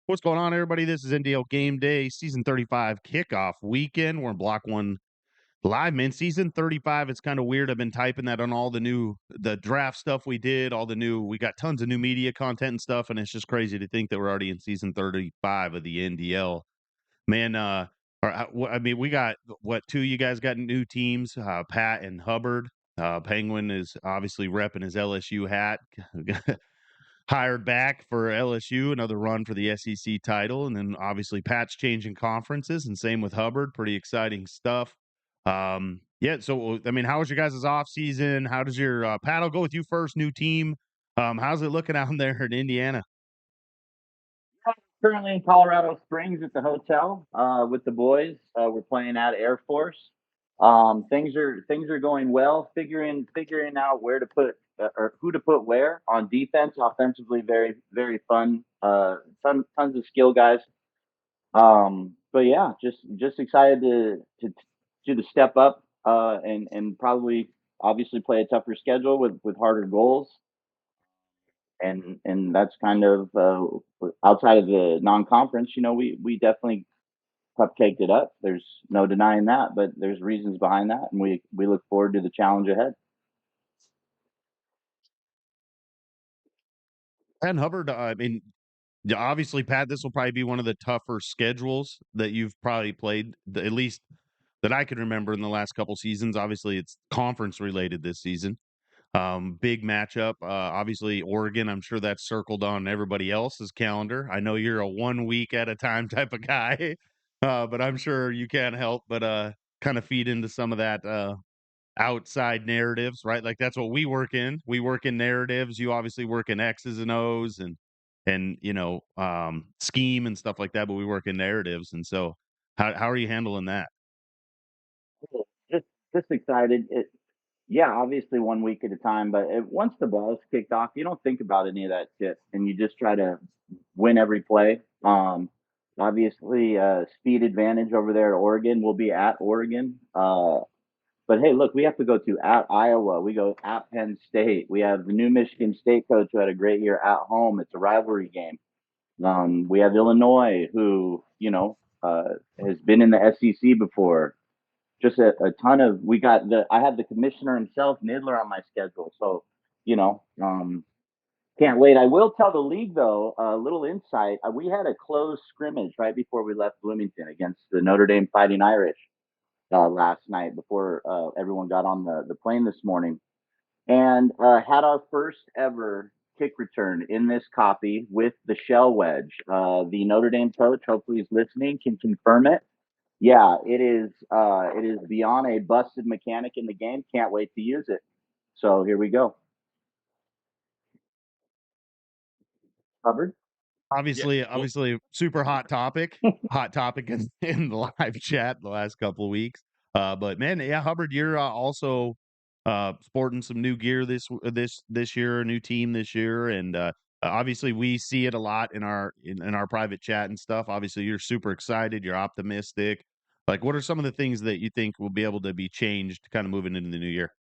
What's going on, everybody? This is NDL Game Day, Season 35 kickoff weekend. We're in Block 1 live, man. Season 35, it's kind of weird. I've been typing that on all the draft stuff we did, we got tons of new media content and stuff, and it's just crazy to think that we're already in Season 35 of the NDL. Man, we got, two you guys got new teams, Pat and Hubbard. Penguin is obviously repping his LSU hat. Hired back for LSU, another run for the SEC title, and then obviously Pat's changing conferences, and same with Hubbard. Pretty exciting stuff. Yeah. So I mean, how was your guys' off season? How does your Pat? I'll go with you first. New team. How's it looking out there in Indiana? Currently in Colorado Springs at the hotel with the boys. We're playing at Air Force. Things are going well. Figuring out where to put or who to put where on defense. Offensively, very very fun. Tons of skill guys. But yeah, just excited to do the step up and probably obviously play a tougher schedule with harder goals and that's kind of outside of the non-conference. We definitely cupcaked it up. There's no denying that, but there's reasons behind that, and we look forward to the challenge ahead. And Hubbard, I mean, yeah, obviously, Pat, this will probably be one of the tougher schedules that you've probably played, at least that I can remember in the last couple seasons. Obviously, it's conference related this season. Big matchup. Obviously, Oregon. I'm sure that's circled on everybody else's calendar. I know you're a 1 week at a time type of guy, but I'm sure you can't help but kind of feed into some of that outside narratives, right? Like that's what we work in. We work in narratives. You obviously work in X's and O's and scheme and stuff like that. But we work in narratives. And so, how are you handling that? Cool. Just excited. Yeah, obviously 1 week at a time, but once the ball's kicked off, you don't think about any of that shit, and you just try to win every play. Obviously, speed advantage over there at Oregon. We'll be at Oregon. But hey, look, we have to go to at Iowa. We go at Penn State. We have the new Michigan State coach who had a great year at home. It's a rivalry game. We have Illinois, who has been in the SEC before. Just a ton of. We got the. I have the commissioner himself, Nidler, on my schedule. So, you know, can't wait. I will tell the league though a little insight. We had a close scrimmage right before we left Bloomington against the Notre Dame Fighting Irish last night before everyone got on the plane this morning, and had our first ever kick return in this copy with the shell wedge. The Notre Dame coach, hopefully he's listening, can confirm it. Yeah, it is. It is beyond a busted mechanic in the game. Can't wait to use it. So here we go. Hubbard. Yeah, well, Obviously, super hot topic in the live chat the last couple of weeks. But man, yeah, Hubbard, you're also sporting some new gear this year, a new team this year, and obviously we see it a lot in our private chat and stuff. Obviously, you're super excited, you're optimistic. Like, what are some of the things that you think will be able to be changed, kind of moving into the new year?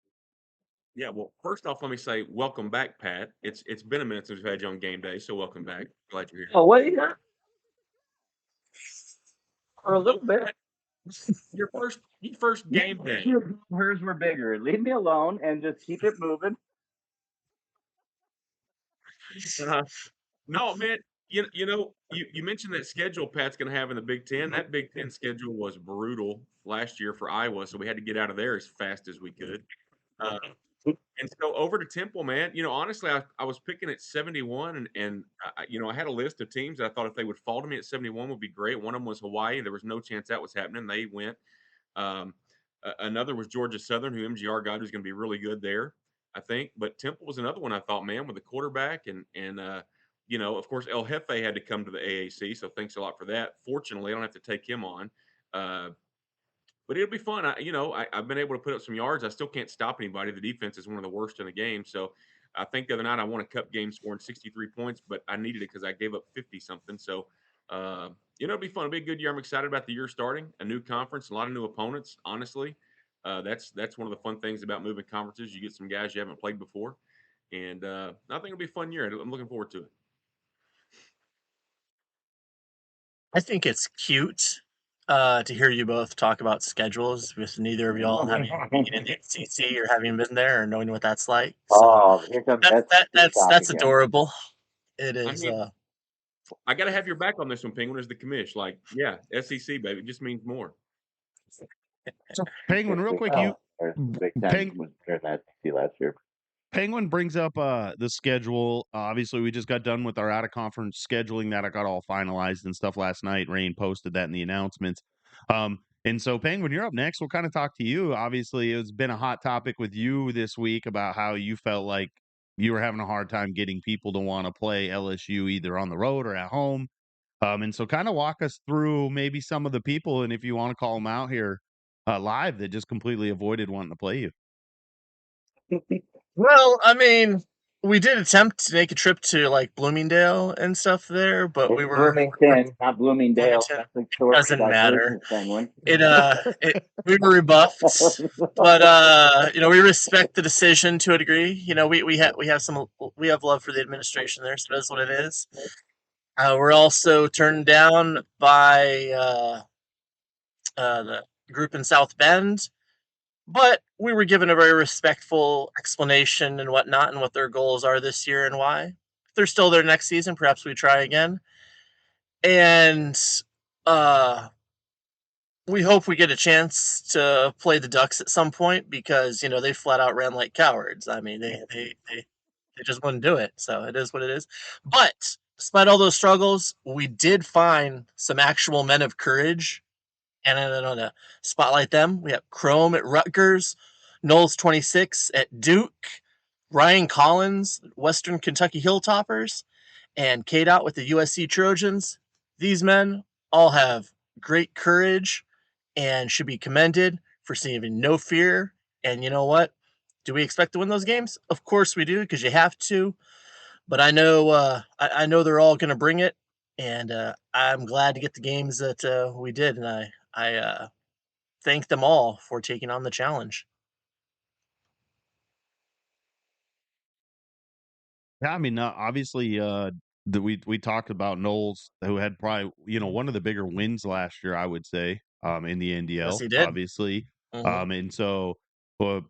yeah. Well, first off, let me say welcome back, Pat. It's been a minute since we've had you on game day, so welcome back. Glad you're here. Oh, what you got? For a little bit. Pat, your first game day. Hers were bigger. Leave me alone and just keep it moving. Uh, no, man. You mentioned that schedule Pat's going to have in the Big Ten. That Big Ten schedule was brutal last year for Iowa, so we had to get out of there as fast as we could. Uh, And so over to Temple, man. Honestly, I was picking at 71, and I had a list of teams that I thought if they would fall to me at 71 would be great. One of them was Hawaii. There was no chance that was happening. They went. Another was Georgia Southern, who MGR got, who's going to be really good there, I think. But Temple was another one I thought, man, with the quarterback of course, El Jefe had to come to the AAC, so thanks a lot for that. Fortunately, I don't have to take him on. Uh, but it'll be fun. I've been able to put up some yards. I still can't stop anybody. The defense is one of the worst in the game. So I think the other night I won a cup game scoring 63 points, but I needed it because I gave up 50 something. So, it'll be fun. It'll be a good year. I'm excited about the year starting. A new conference, a lot of new opponents. Honestly, that's one of the fun things about moving conferences. You get some guys you haven't played before, and I think it'll be a fun year. I'm looking forward to it. I think it's cute to hear you both talk about schedules with neither of y'all having been in the NCC or having been there or knowing what that's like. So Oh, here comes SEC talk that's again. adorable. It I is. mean, I got to have your back on this one, Penguin, as the commish. Like, yeah, SEC, baby. It just means more. So Penguin, real quick, you There's the Big Ten Peng, was during that SEC last year. Penguin brings up the schedule. Obviously, we just got done with our out of conference scheduling that I got all finalized and stuff last night. Rain posted that in the announcements. And so, Penguin, you're up next. We'll kind of talk to you. Obviously, it's been a hot topic with you this week about how you felt like you were having a hard time getting people to want to play LSU either on the road or at home. And so, kind of walk us through maybe some of the people, and if you want to call them out here live, that just completely avoided wanting to play you. Well, I mean, we did attempt to make a trip to like Bloomingdale and stuff there, but It's we were Bloomington, not Bloomingdale. Bloomington. That's a source Doesn't of matter. divergence, Penguin. We were rebuffed, but we respect the decision to a degree. We have love for the administration there, so that's what it is. We're also turned down by the group in South Bend, but we were given a very respectful explanation and whatnot, and what their goals are this year and why. If they're still there next season, perhaps we try again. And we hope we get a chance to play the Ducks at some point because they flat out ran like cowards. I mean, they just wouldn't do it. So it is what it is. But despite all those struggles, we did find some actual men of courage, and I don't know to spotlight them. We have Chrome at Rutgers, Knowles 26 at Duke, Ryan Collins, Western Kentucky Hilltoppers, and KDOT with the USC Trojans. These men all have great courage and should be commended for seeing no fear. And you know what? Do we expect to win those games? Of course we do, because you have to. But I know I know they're all going to bring it, and I'm glad to get the games that we did, and I thank them all for taking on the challenge. Yeah, I mean, obviously, we talked about Knowles, who had probably one of the bigger wins last year, I would say, in the Yes, NDL, he did. obviously, Mm-hmm. and so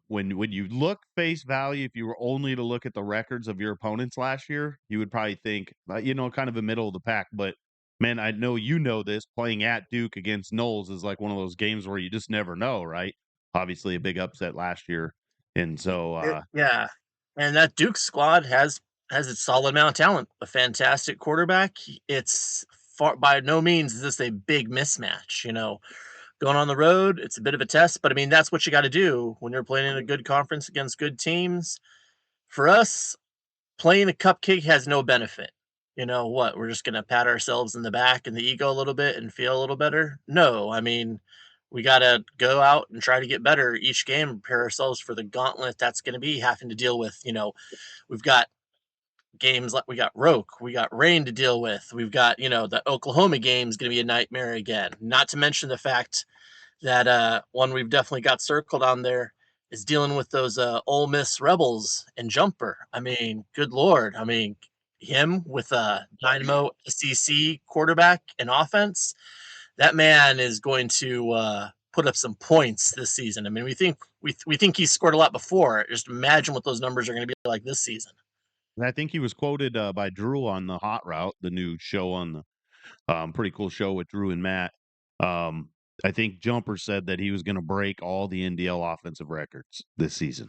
when you look face value, if you were only to look at the records of your opponents last year, you would probably think, kind of a middle of the pack. But man, I know this. Playing at Duke against Knowles is like one of those games where you just never know, right? Obviously, a big upset last year, and so Yeah, and that Duke squad has a solid amount of talent, a fantastic quarterback. It's far by no means is this a big mismatch. Going on the road, it's a bit of a test, but I mean that's what you got to do when you're playing in a good conference against good teams. For us, playing a cupcake has no benefit. You know what? We're just going to pat ourselves in the back and the ego a little bit and feel a little better. No, I mean, we got to go out and try to get better each game, prepare ourselves for the gauntlet that's going to be having to deal with. We've got games like we got Roke, we got rain to deal with. We've got, the Oklahoma game is going to be a nightmare again. Not to mention the fact that one we've definitely got circled on there is dealing with those Ole Miss Rebels and Jumper. I mean, good Lord. I mean, him with a Dynamo SEC quarterback and offense, that man is going to put up some points this season. I mean, we think he's scored a lot before. Just imagine what those numbers are going to be like this season. And I think he was quoted by Drew on the Hot Route, the new show on the pretty cool show with Drew and Matt. Um, I think Jumper said that he was going to break all the NDL offensive records this season.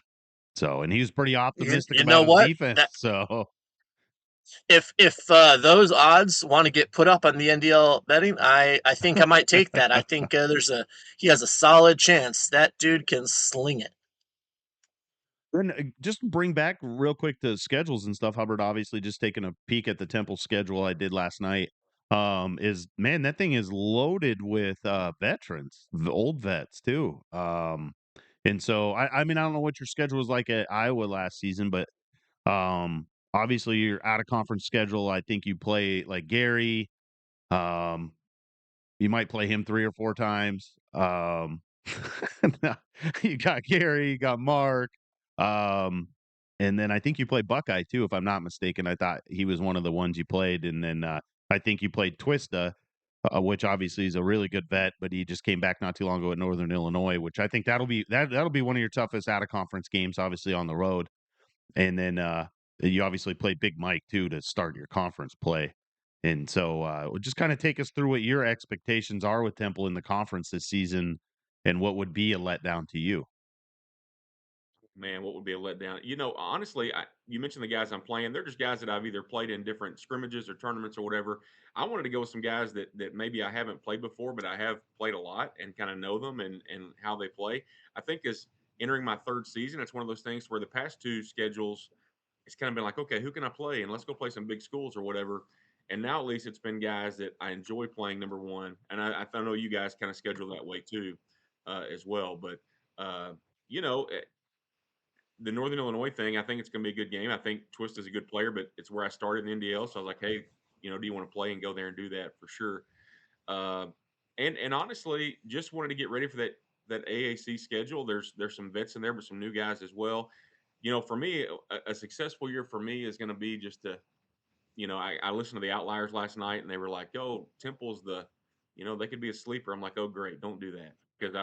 So, and he was pretty optimistic You know about his what? defense. That So, if those odds want to get put up on the NDL betting, I think I might take that. I think he has a solid chance. That dude can sling it. then just bring back real quick to schedules and stuff. Hubbard obviously just taking a peek at the Temple schedule I did last night. Is man, that thing is loaded with veterans, the old vets too. And so I mean I don't know what your schedule was like at Iowa last season, but obviously your out of conference schedule. I think you play like Gary. Um, you might play him 3 or 4 times. You got Gary, you got Mark, um, and then I think you played Buckeye too, if I'm not mistaken. I thought he was one of the ones you played, and then I think you played Twista. which obviously is a really good vet, but he just came back not too long ago at Northern Illinois, which I think that'll be one of your toughest out of conference games, obviously on the road. And then you obviously played Big Mike too to start your conference play. And so just kind of take us through what your expectations are with Temple in the conference this season and what would be a letdown to you. Man, what would be a letdown? Honestly, you mentioned the guys I'm playing. They're just guys that I've either played in different scrimmages or tournaments or whatever. I wanted to go with some guys that maybe I haven't played before, but I have played a lot and kind of know them and how they play. I think as entering my third season, it's one of those things where the past two schedules, it's kind of been like, okay, who can I play? And let's go play some big schools or whatever. And now at least it's been guys that I enjoy playing, number one. And I know you guys kind of schedule that way too, as well. But, you know, the Northern Illinois thing, I think it's going to be a good game. I think Twist is a good player, but it's where I started in the NDL. So I was like, hey, do you want to play and go there and do that for sure? Uh, and honestly, just wanted to get ready for that AAC schedule. There's some vets in there, but some new guys as well. For me, a successful year for me is going to be just to, I listened to the Outliers last night, and they were like, "Oh, Temple's they could be a sleeper." I'm like, "Oh, great, don't do that," because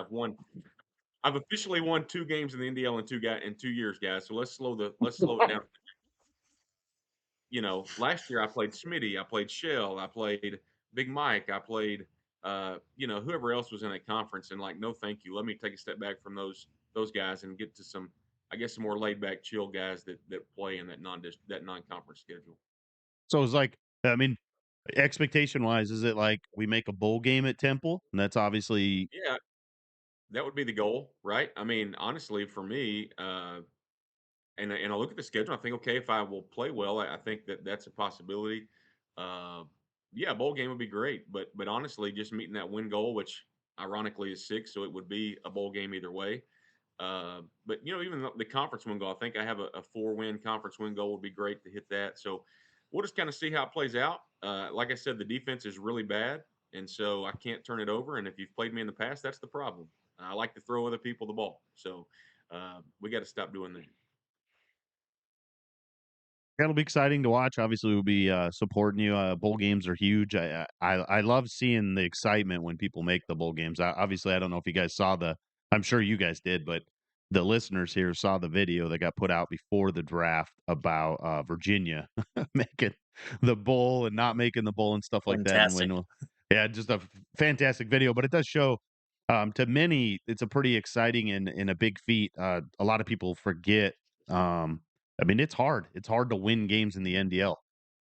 I've officially won 2 games in the NDL in 2 years, guys. So let's slow it down. Last year I played Smitty, I played Shell, I played Big Mike, I played whoever else was in that conference, and like, no, thank you. Let me take a step back from those guys and get to some, I guess, some more laid back, chill guys that play in that non conference schedule. So it's like, I mean, expectation wise, is it like we make a bowl game at Temple? And that's obviously Yeah, that would be the goal, right? I mean, honestly, for me, and I look at the schedule. I think, okay, if I will play well, I think that's a possibility. Uh, yeah, bowl game would be great, but honestly, just meeting that win goal, which ironically is 6, so it would be a bowl game either way. But even the conference win goal, I think I have a 4-win conference win goal would be great to hit that. So we'll just kind of see how it plays out. Like I said, the defense is really bad, and so I can't turn it over. And if you've played me in the past, that's the problem. I like to throw other people the ball, so we got to stop doing that. That'll be exciting to watch. Obviously, we'll be supporting you. Bowl games are huge. I love seeing the excitement when people make the bowl games. Obviously, I don't know if you guys saw the. I'm sure you guys did, but the listeners here saw the video that got put out before the draft about Virginia making the bowl and not making the bowl and stuff like that. And Fantastic. yeah, just a fantastic video. But it does show to many it's a pretty exciting and a big feat. A lot of people forget. I mean, it's hard. It's hard to win games in the NDL.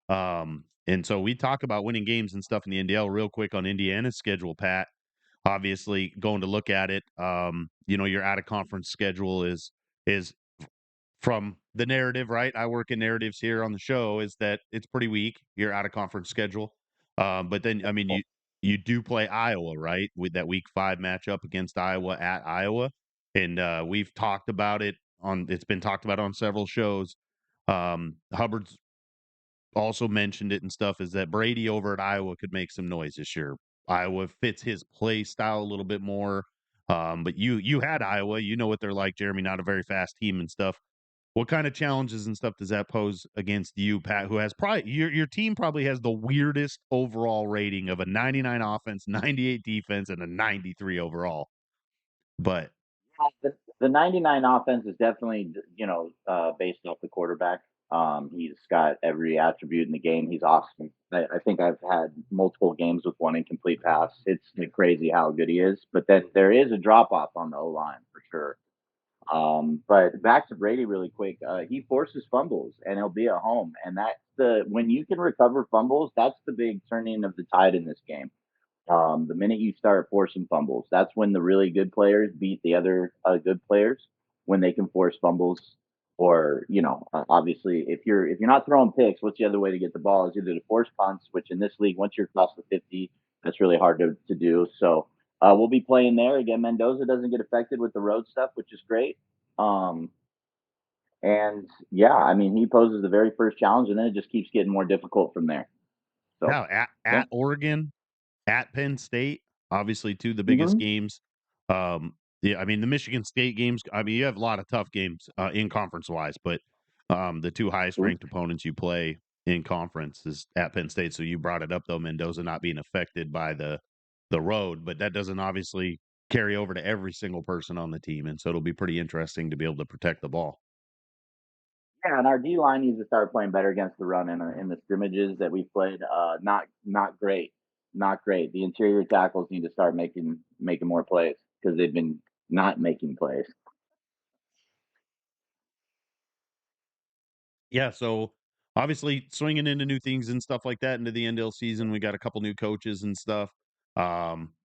And so we talk about winning games and stuff in the NDL real quick on Indiana's schedule, Pat. Obviously, going to look at it, your out of conference schedule is from the narrative, right? I work in narratives here on the show, is that it's pretty weak, your out of conference schedule. But then I mean you do play Iowa, right? With that week 5 matchup against Iowa at Iowa. And we've talked about it it's been talked about on several shows. Hubbard's also mentioned it and stuff, is that Brady over at Iowa could make some noise this year. Iowa fits his play style a little bit more. But you had Iowa, you know what they're like, Jeremy, not a very fast team and stuff. What kind of challenges and stuff does that pose against you, Pat, who has probably your team probably has the weirdest overall rating of a 99 offense, 98 defense, and a 93 overall. But The 99 offense is definitely, based off the quarterback. He's got every attribute in the game. He's awesome. I think I've had multiple games with one incomplete pass. It's crazy how good he is. But then there is a drop off on the O line for sure. But back to Brady really quick. He forces fumbles, and he'll be at home. And when you can recover fumbles, that's the big turning of the tide in this game. The minute you start forcing fumbles, that's when the really good players beat the other good players when they can force fumbles. Or obviously, if you're not throwing picks, what's the other way to get the ball? Is either to force punts, which in this league, once you're across the 50, that's really hard to do. So we'll be playing there again. Mendoza doesn't get affected with the road stuff, which is great. And yeah, I mean, he poses the very first challenge, and then it just keeps getting more difficult from there. So now yeah. at Oregon, at Penn State, obviously two of the biggest Mm-hmm. games. Yeah, I mean the Michigan State games. I mean you have a lot of tough games in conference wise, but the two highest ranked opponents you play. in conference is at Penn State. So you brought it up though, Mendoza not being affected by the road, but that doesn't obviously carry over to every single person on the team, and so it'll be pretty interesting to be able to protect the ball. Yeah, and our D line needs to start playing better against the run in the scrimmages that we've played. Not great, not great. The interior tackles need to start making more plays because they've been not making plays. Yeah, so obviously swinging into new things and stuff like that into the NDL season. We got a couple new coaches and stuff.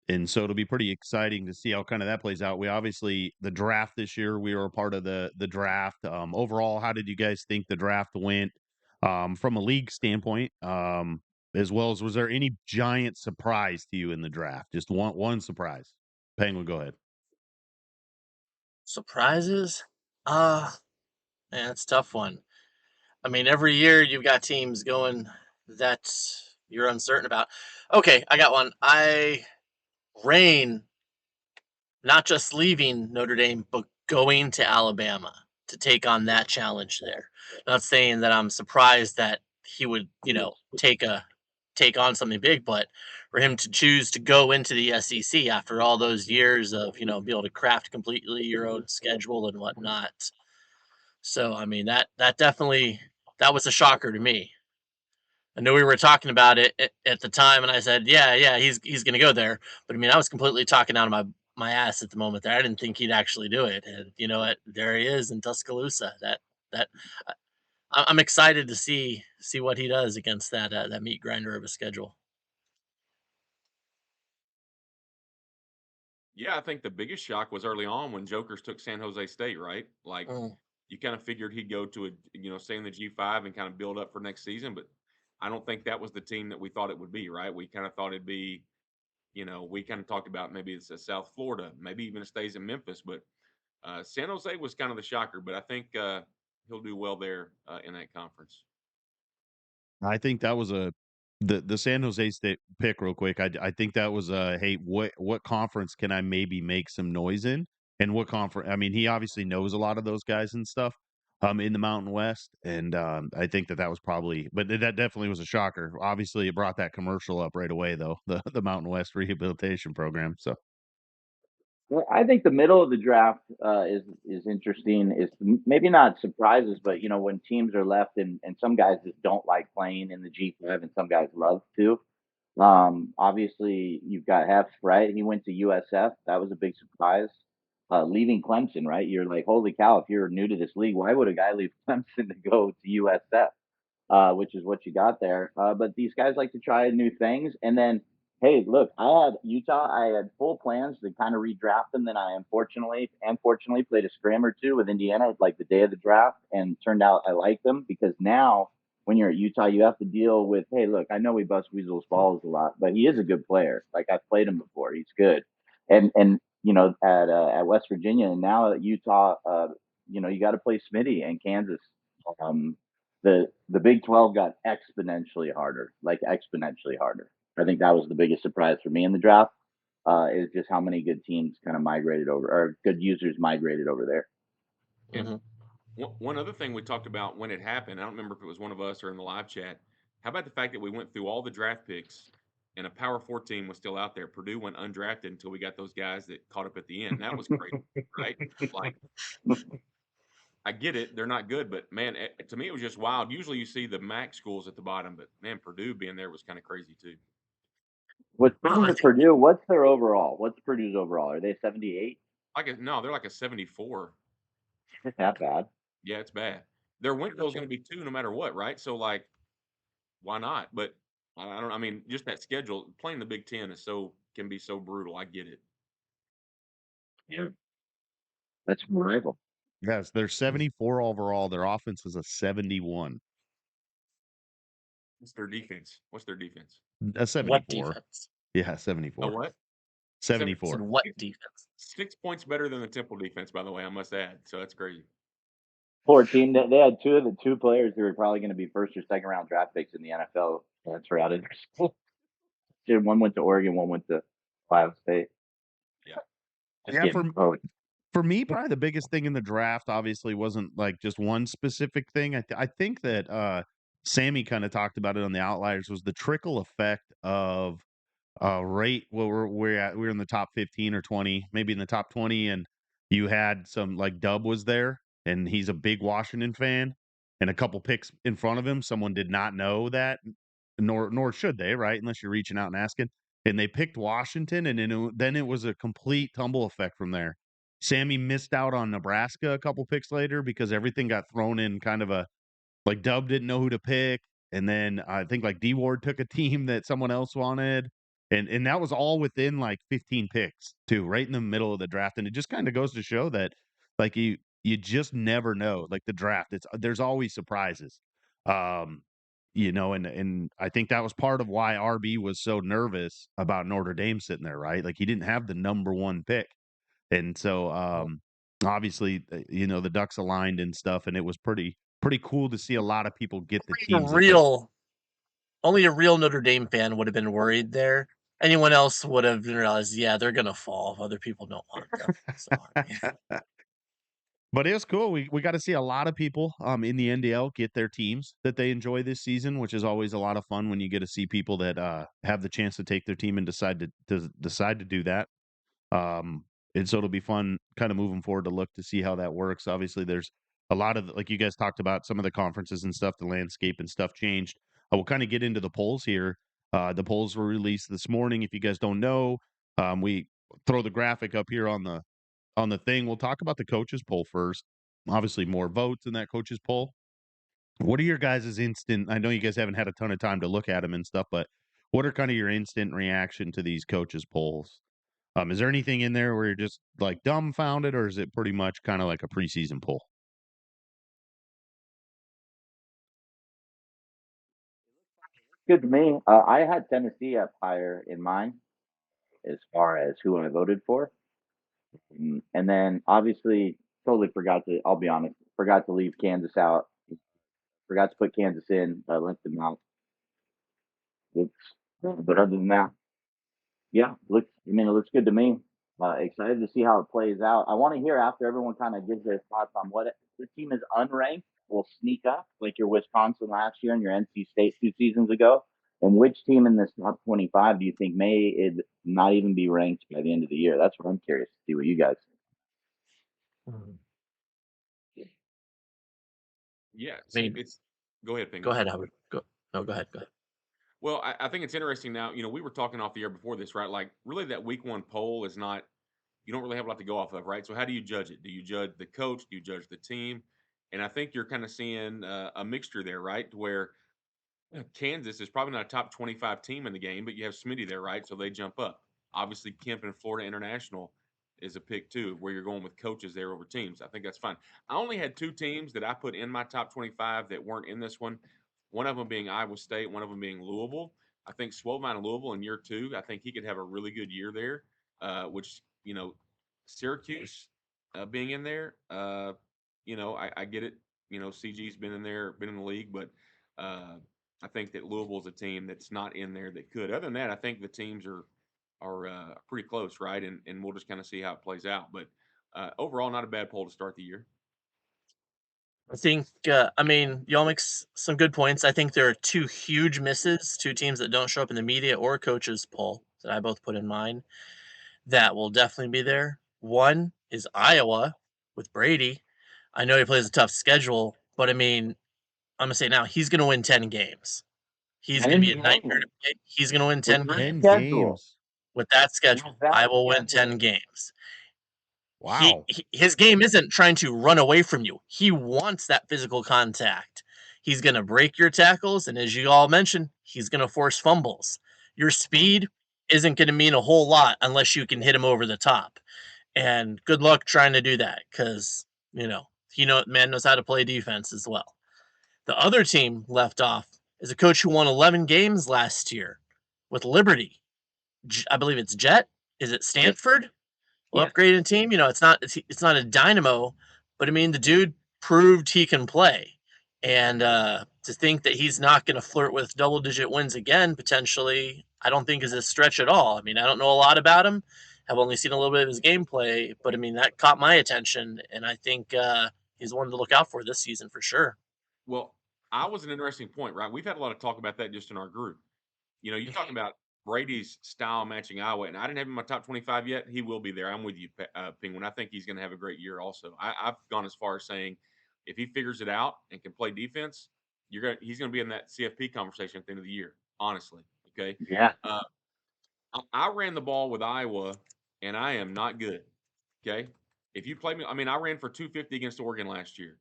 And so it'll be pretty exciting to see how kind of that plays out. We obviously the draft this year, we were a part of the draft. Overall, how did you guys think the draft went from a league standpoint? As well as was there any giant surprise to you in the draft? Just one surprise. Penguin, go ahead. Surprises? Man, it's a tough one. I mean, every year you've got teams going that you're uncertain about. Okay, I got one. Rain not just leaving Notre Dame, but going to Alabama to take on that challenge there. Not saying that I'm surprised that he would, take on something big, but for him to choose to go into the SEC after all those years of, be able to craft completely your own schedule and whatnot. So I mean that definitely that was a shocker to me. I know we were talking about it at the time, and I said, yeah, he's going to go there. But I mean, I was completely talking out of my ass at the moment there. I didn't think he'd actually do it, and you know what? There he is in Tuscaloosa. That I'm excited to see what he does against that meat grinder of a schedule. Yeah, I think the biggest shock was early on when Jokers took San Jose State, right? Like Mm. you kind of figured he'd go to stay in the G5 and kind of build up for next season, but I don't think that was the team that we thought it would be, right? We kind of thought it'd be, we kind of talked about maybe it's a South Florida, maybe even it stays in Memphis, but San Jose was kind of the shocker, but I think he'll do well there in that conference. I think that was the San Jose State pick real quick. I think that was hey, what conference can I maybe make some noise in? And what conference? I mean, he obviously knows a lot of those guys and stuff in the Mountain West, and I think that was probably, but that definitely was a shocker. Obviously, it brought that commercial up right away though, the Mountain West rehabilitation program. So Well, I think the middle of the draft is interesting. Is maybe not surprises, but when teams are left and some guys just don't like playing in the G5, and some guys love to. Obviously, you've got Hef, right? He went to USF. That was a big surprise. Leaving Clemson, right? You're like, holy cow! If you're new to this league, why would a guy leave Clemson to go to USF? Which is what you got there. But these guys like to try new things. And then, hey, look, I had Utah. I had full plans to kind of redraft them. Then I unfortunately played a scrim or two with Indiana like the day of the draft, and turned out I like them because now when you're at Utah, you have to deal with, hey, look, I know we bust Weasel's balls a lot, but he is a good player. Like I've played him before. He's good. And at West Virginia and now at Utah, you got to play Smitty and Kansas. Um, the Big 12 got exponentially harder, like exponentially harder. I think that was the biggest surprise for me in the draft. Is just how many good teams kind of migrated over, or good users migrated over there. And Mm-hmm. one other thing we talked about when it happened, I don't remember if it was one of us or in the live chat. How about the fact that we went through all the draft picks and a Power 4 team was still out there? Purdue went undrafted until we got those guys that caught up at the end. That was great, right? Like, I get it. They're not good, but man, to me, it was just wild. Usually you see the MAC schools at the bottom, but man, Purdue being there was kind of crazy too. What's Well, I with think Purdue? What's their overall? What's Purdue's overall? Are they 78? No, they're like a 74. Is that bad? Yeah, it's bad. Their win total is going to be 2 no matter what, right? So like, why not? But I don't. I mean, just that schedule playing the Big Ten can be so brutal. I get it. Yeah, that's rival. yes, they're 74 overall. Their offense is a 71, What's their defense? What's their defense? a what 74. defense? Yeah, A 74, what? Seven, Said 74. what six, defense? 6 points better than the Temple defense, by the way. I must add. So that's crazy. Poor team. They had two of the two players who were probably going to be first or second round draft picks in the NFL transfer out of their school. One went to Oregon, one went to Ohio State. Yeah. Just Yeah, kidding. Oh, for me, probably the biggest thing in the draft obviously wasn't like just one specific thing. I think that Sammy kind of talked about it on the Outliers, was the trickle effect of rate. Well, we're in the top 15 or 20, maybe in the top 20, and you had some, like, Dub was there, and he's a big Washington fan, and a couple picks in front of him, someone did not know that, nor should they, right? Unless you're reaching out and asking. And they picked Washington, and then it was a complete tumble effect from there. Sammy missed out on Nebraska a couple picks later because everything got thrown in kind of a, like, Dub didn't know who to pick, and then I think, like, D Ward took a team that someone else wanted, and that was all within, like, 15 picks too, right in the middle of the draft. And it just kind of goes to show that, like, you just never know. Like, the draft, there's always surprises. Um, and I think that was part of why RB was so nervous about Notre Dame sitting there, right? Like, he didn't have the number one pick. And so obviously, the Ducks aligned and stuff, and it was pretty cool to see a lot of people get the teams that Only a real Notre Dame fan would have been worried there. Anyone else would have realized, yeah, they're gonna fall if other people don't want them. So, But it was cool. We got to see a lot of people in the NDL get their teams that they enjoy this season, which is always a lot of fun when you get to see people that have the chance to take their team and decide to do that. And so it'll be fun kind of moving forward to look to see how that works. Obviously, there's a lot of, like you guys talked about, some of the conferences and stuff, the landscape and stuff changed. I will kind of get into the polls here. The polls were released this morning. If you guys don't know, we throw the graphic up here on the thing. We'll talk about the coaches poll first. Obviously, more votes in that coaches poll. What are your guys' instant? I know you guys haven't had a ton of time to look at them and stuff, but what are kind of your instant reaction to these coaches polls? Is there anything in there where you're just, like, dumbfounded, or is it pretty much kind of like a preseason poll? Good to me. I had Tennessee up higher in mine as far as who I voted for. And then obviously totally forgot to, I'll be honest, forgot to leave Kansas out. Forgot to put Kansas in. I left them out. But other than that, yeah, it looks good to me. Excited to see how it plays out. I want to hear after everyone kind of gives their thoughts on what the team is unranked will sneak up, like your Wisconsin last year and your NC State 2 seasons ago. And which team in this top 25 do you think may not even be ranked by the end of the year? That's what I'm curious to see what you guys think. Yeah, I mean, it's go ahead, Pingo. go ahead, Howard. Go ahead. Well, I think it's interesting now. We were talking off the air before this, right? Like, really, that week one poll is not, you don't really have a lot to go off of, right? So, how do you judge it? Do you judge the coach? Do you judge the team? And I think you're kind of seeing a mixture there, right? To where Kansas is probably not a top 25 team in the game, but you have Smitty there, right? So they jump up. Obviously, Kemp and Florida International is a pick too, where you're going with coaches there over teams. I think that's fine. I only had two teams that I put in my top 25 that weren't in this one. One of them being Iowa State, one of them being Louisville. I think Swolvine and Louisville in year two, I think he could have a really good year there, which, Syracuse being in there, I get it. CG's been in there, been in the league, but I think that Louisville's a team that's not in there that could. Other than that, I think the teams are pretty close, right? And we'll just kind of see how it plays out. But overall, not a bad poll to start the year. I think, y'all make some good points. I think there are two huge misses, two teams that don't show up in the media or coaches poll that I both put in mine that will definitely be there. One is Iowa with Brady. I know he plays a tough schedule, but I'm going to say now he's going to win 10 games. He's going to be a nightmare to play. He's going to win 10 10 games. games. With that schedule, I will win 10 games. Wow. His game isn't trying to run away from you. He wants that physical contact. He's going to break your tackles, and as you all mentioned, he's going to force fumbles. Your speed isn't going to mean a whole lot unless you can hit him over the top. And good luck trying to do that because, man knows how to play defense as well. The other team left off is a coach who won 11 games last year with Liberty. I believe it's Jet. Is it Stanford? Well, upgraded team. It's not a dynamo, but the dude proved he can play. And to think that he's not going to flirt with double-digit wins again, potentially, I don't think is a stretch at all. I don't know a lot about him. I've only seen a little bit of his gameplay, but that caught my attention, and I think he's one to look out for this season for sure. Well, Iowa's an interesting point, right? We've had a lot of talk about that just in our group. You're talking about Brady's style matching Iowa, and I didn't have him in my top 25 yet. He will be there. I'm with you, Penguin. I think he's going to have a great year also. I've gone as far as saying if he figures it out and can play defense, he's going to be in that CFP conversation at the end of the year, honestly. Okay. Yeah. I ran the ball with Iowa, and I am not good. Okay. If you play me, I mean, I ran for 250 against Oregon last year.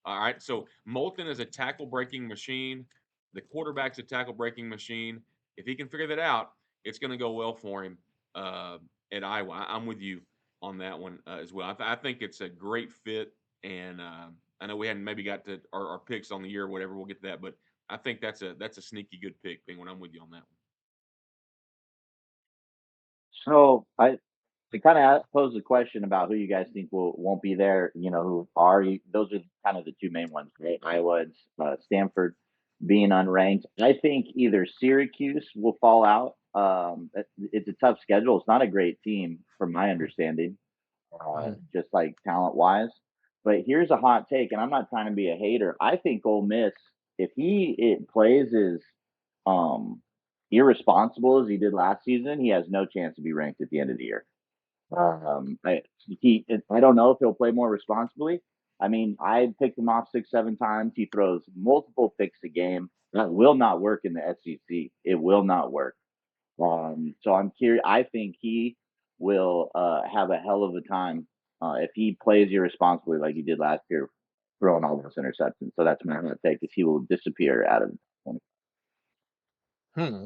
All right. So Moulton is a tackle breaking machine. The quarterback's a tackle breaking machine. If he can figure that out, it's going to go well for him at Iowa. I'm with you on that one as well. I think it's a great fit. And I know we hadn't maybe got to our picks on the year or whatever. We'll get to that. But I think that's a sneaky good pick, Penguin. I'm with you on that one. So I kind of pose the question about who you guys think won't be there. Who are you? Those are kind of the two main ones, right? Iowa and Stanford being unranked. I think either Syracuse will fall out. It's a tough schedule. It's not a great team, from my understanding, just like talent wise. But here's a hot take, and I'm not trying to be a hater. I think Ole Miss, if it plays as irresponsible as he did last season, he has no chance to be ranked at the end of the year. I don't know if he'll play more responsibly. I mean, I picked him off 6, 7 times. He throws multiple picks a game. That will not work in the SEC. It will not work. So I'm curious. I think he will have a hell of a time if he plays irresponsibly like he did last year, throwing all those interceptions. So that's my hot take, is he will disappear out of. Hmm.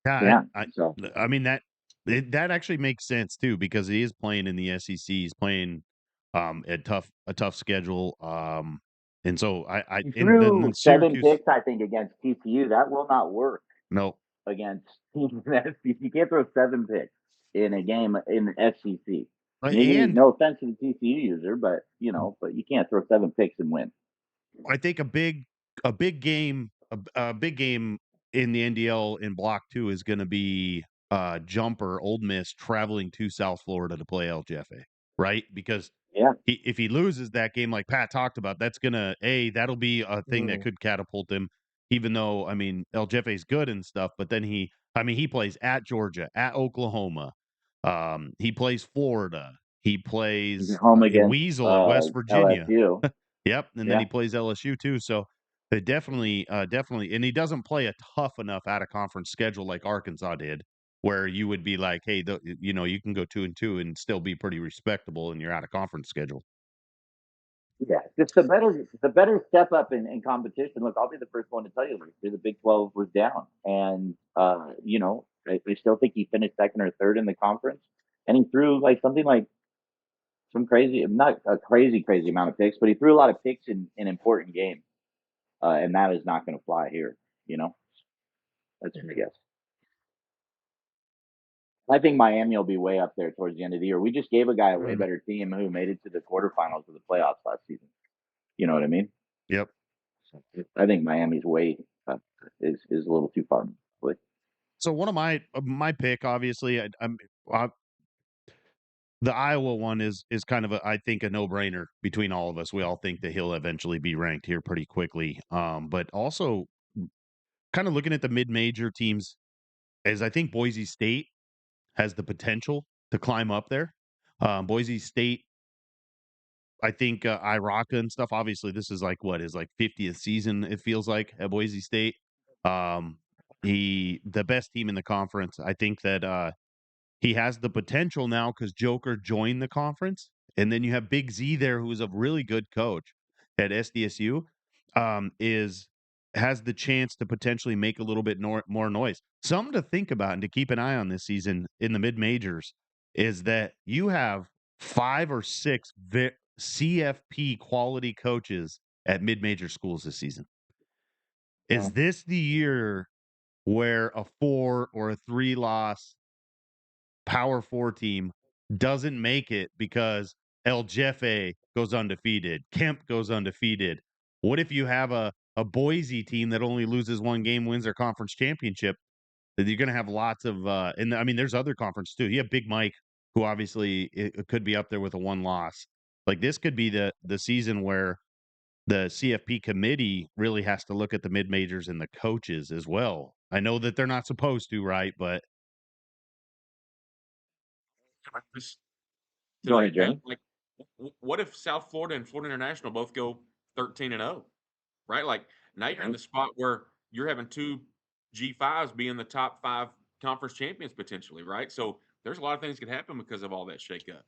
Yeah, Yeah. I So I mean that actually makes sense too because he is playing in the SEC. He's playing a tough schedule. And so I he and then threw 7 Syracuse. picks, I think, against TCU. That will not work No, against teams in the SEC. You can't throw 7 picks in a game in the SEC. Maybe and no offense to the TCU user, but but you can't throw 7 picks and win. I think a big game in the NDL in Block 2 is going to be Jumper Old Miss traveling to South Florida to play LJFA, right? Because Yeah, if he loses that game, like Pat talked about, that's gonna that'll be a thing that Mm. could catapult him. Even though I mean LJFA is good and stuff, but then he plays at Georgia, at Oklahoma, he plays Florida, he he's at plays home against Weasel at West Virginia. LSU. Yep, and then Yeah, he plays LSU too. So it definitely, and he doesn't play a tough enough out of conference schedule like Arkansas did, where you would be like, hey, you can go 2-2 and still be pretty respectable in your out of conference schedule. yeah. Just the better step up in competition. Look, I'll be the first one to tell you, like, the Big 12 was down, and I still think he finished second or third in the conference, and he threw like something like some crazy, not a crazy amount of picks, but he threw a lot of picks in important games, and that is not going to fly here. You know, that's my guess. I think Miami will be way up there towards the end of the year. We just gave a guy a way Mm. better team who made it to the quarterfinals of the playoffs last season. You know what I mean? Yep. So I think Miami's way is a little too far. But So one of my pick, obviously, the Iowa one is kind of I think a no brainer between all of us. We all think that he'll eventually be ranked here pretty quickly. But also kind of looking at the mid major teams, as I think Boise State has the potential to climb up there. Boise State, I think Iraka and stuff. Obviously, this is like what is like 50th season. It feels like at Boise State. Um, the best team in the conference. I think that he has the potential now because Joker joined the conference, and then you have Big Z there, who's a really good coach at SDSU. Is has the chance to potentially make a little bit more noise. Something to think about and to keep an eye on this season in the mid majors is that you have 5 or 6 CFP quality coaches at mid major schools this season. Is this the year where a 4 or a 3 loss Power 4 team doesn't make it because El Jefe goes undefeated, Kemp goes undefeated? What if you have a Boise team that only loses 1 game, wins their conference championship? That you're going to have lots of, and I mean, there's other conference too. You have Big Mike, who obviously it could be up there with a 1 loss. Like this could be the season where the CFP committee really has to look at the mid-majors and the coaches as well. I know that they're not supposed to, right? But Just Go today, ahead, Jeremy. Pat, like, what if South Florida and Florida International both go 13-0, right? Like now you're in the spot where you're having two G5s be in the top 5 conference champions potentially, right? So there's a lot of things could happen because of all that shakeup.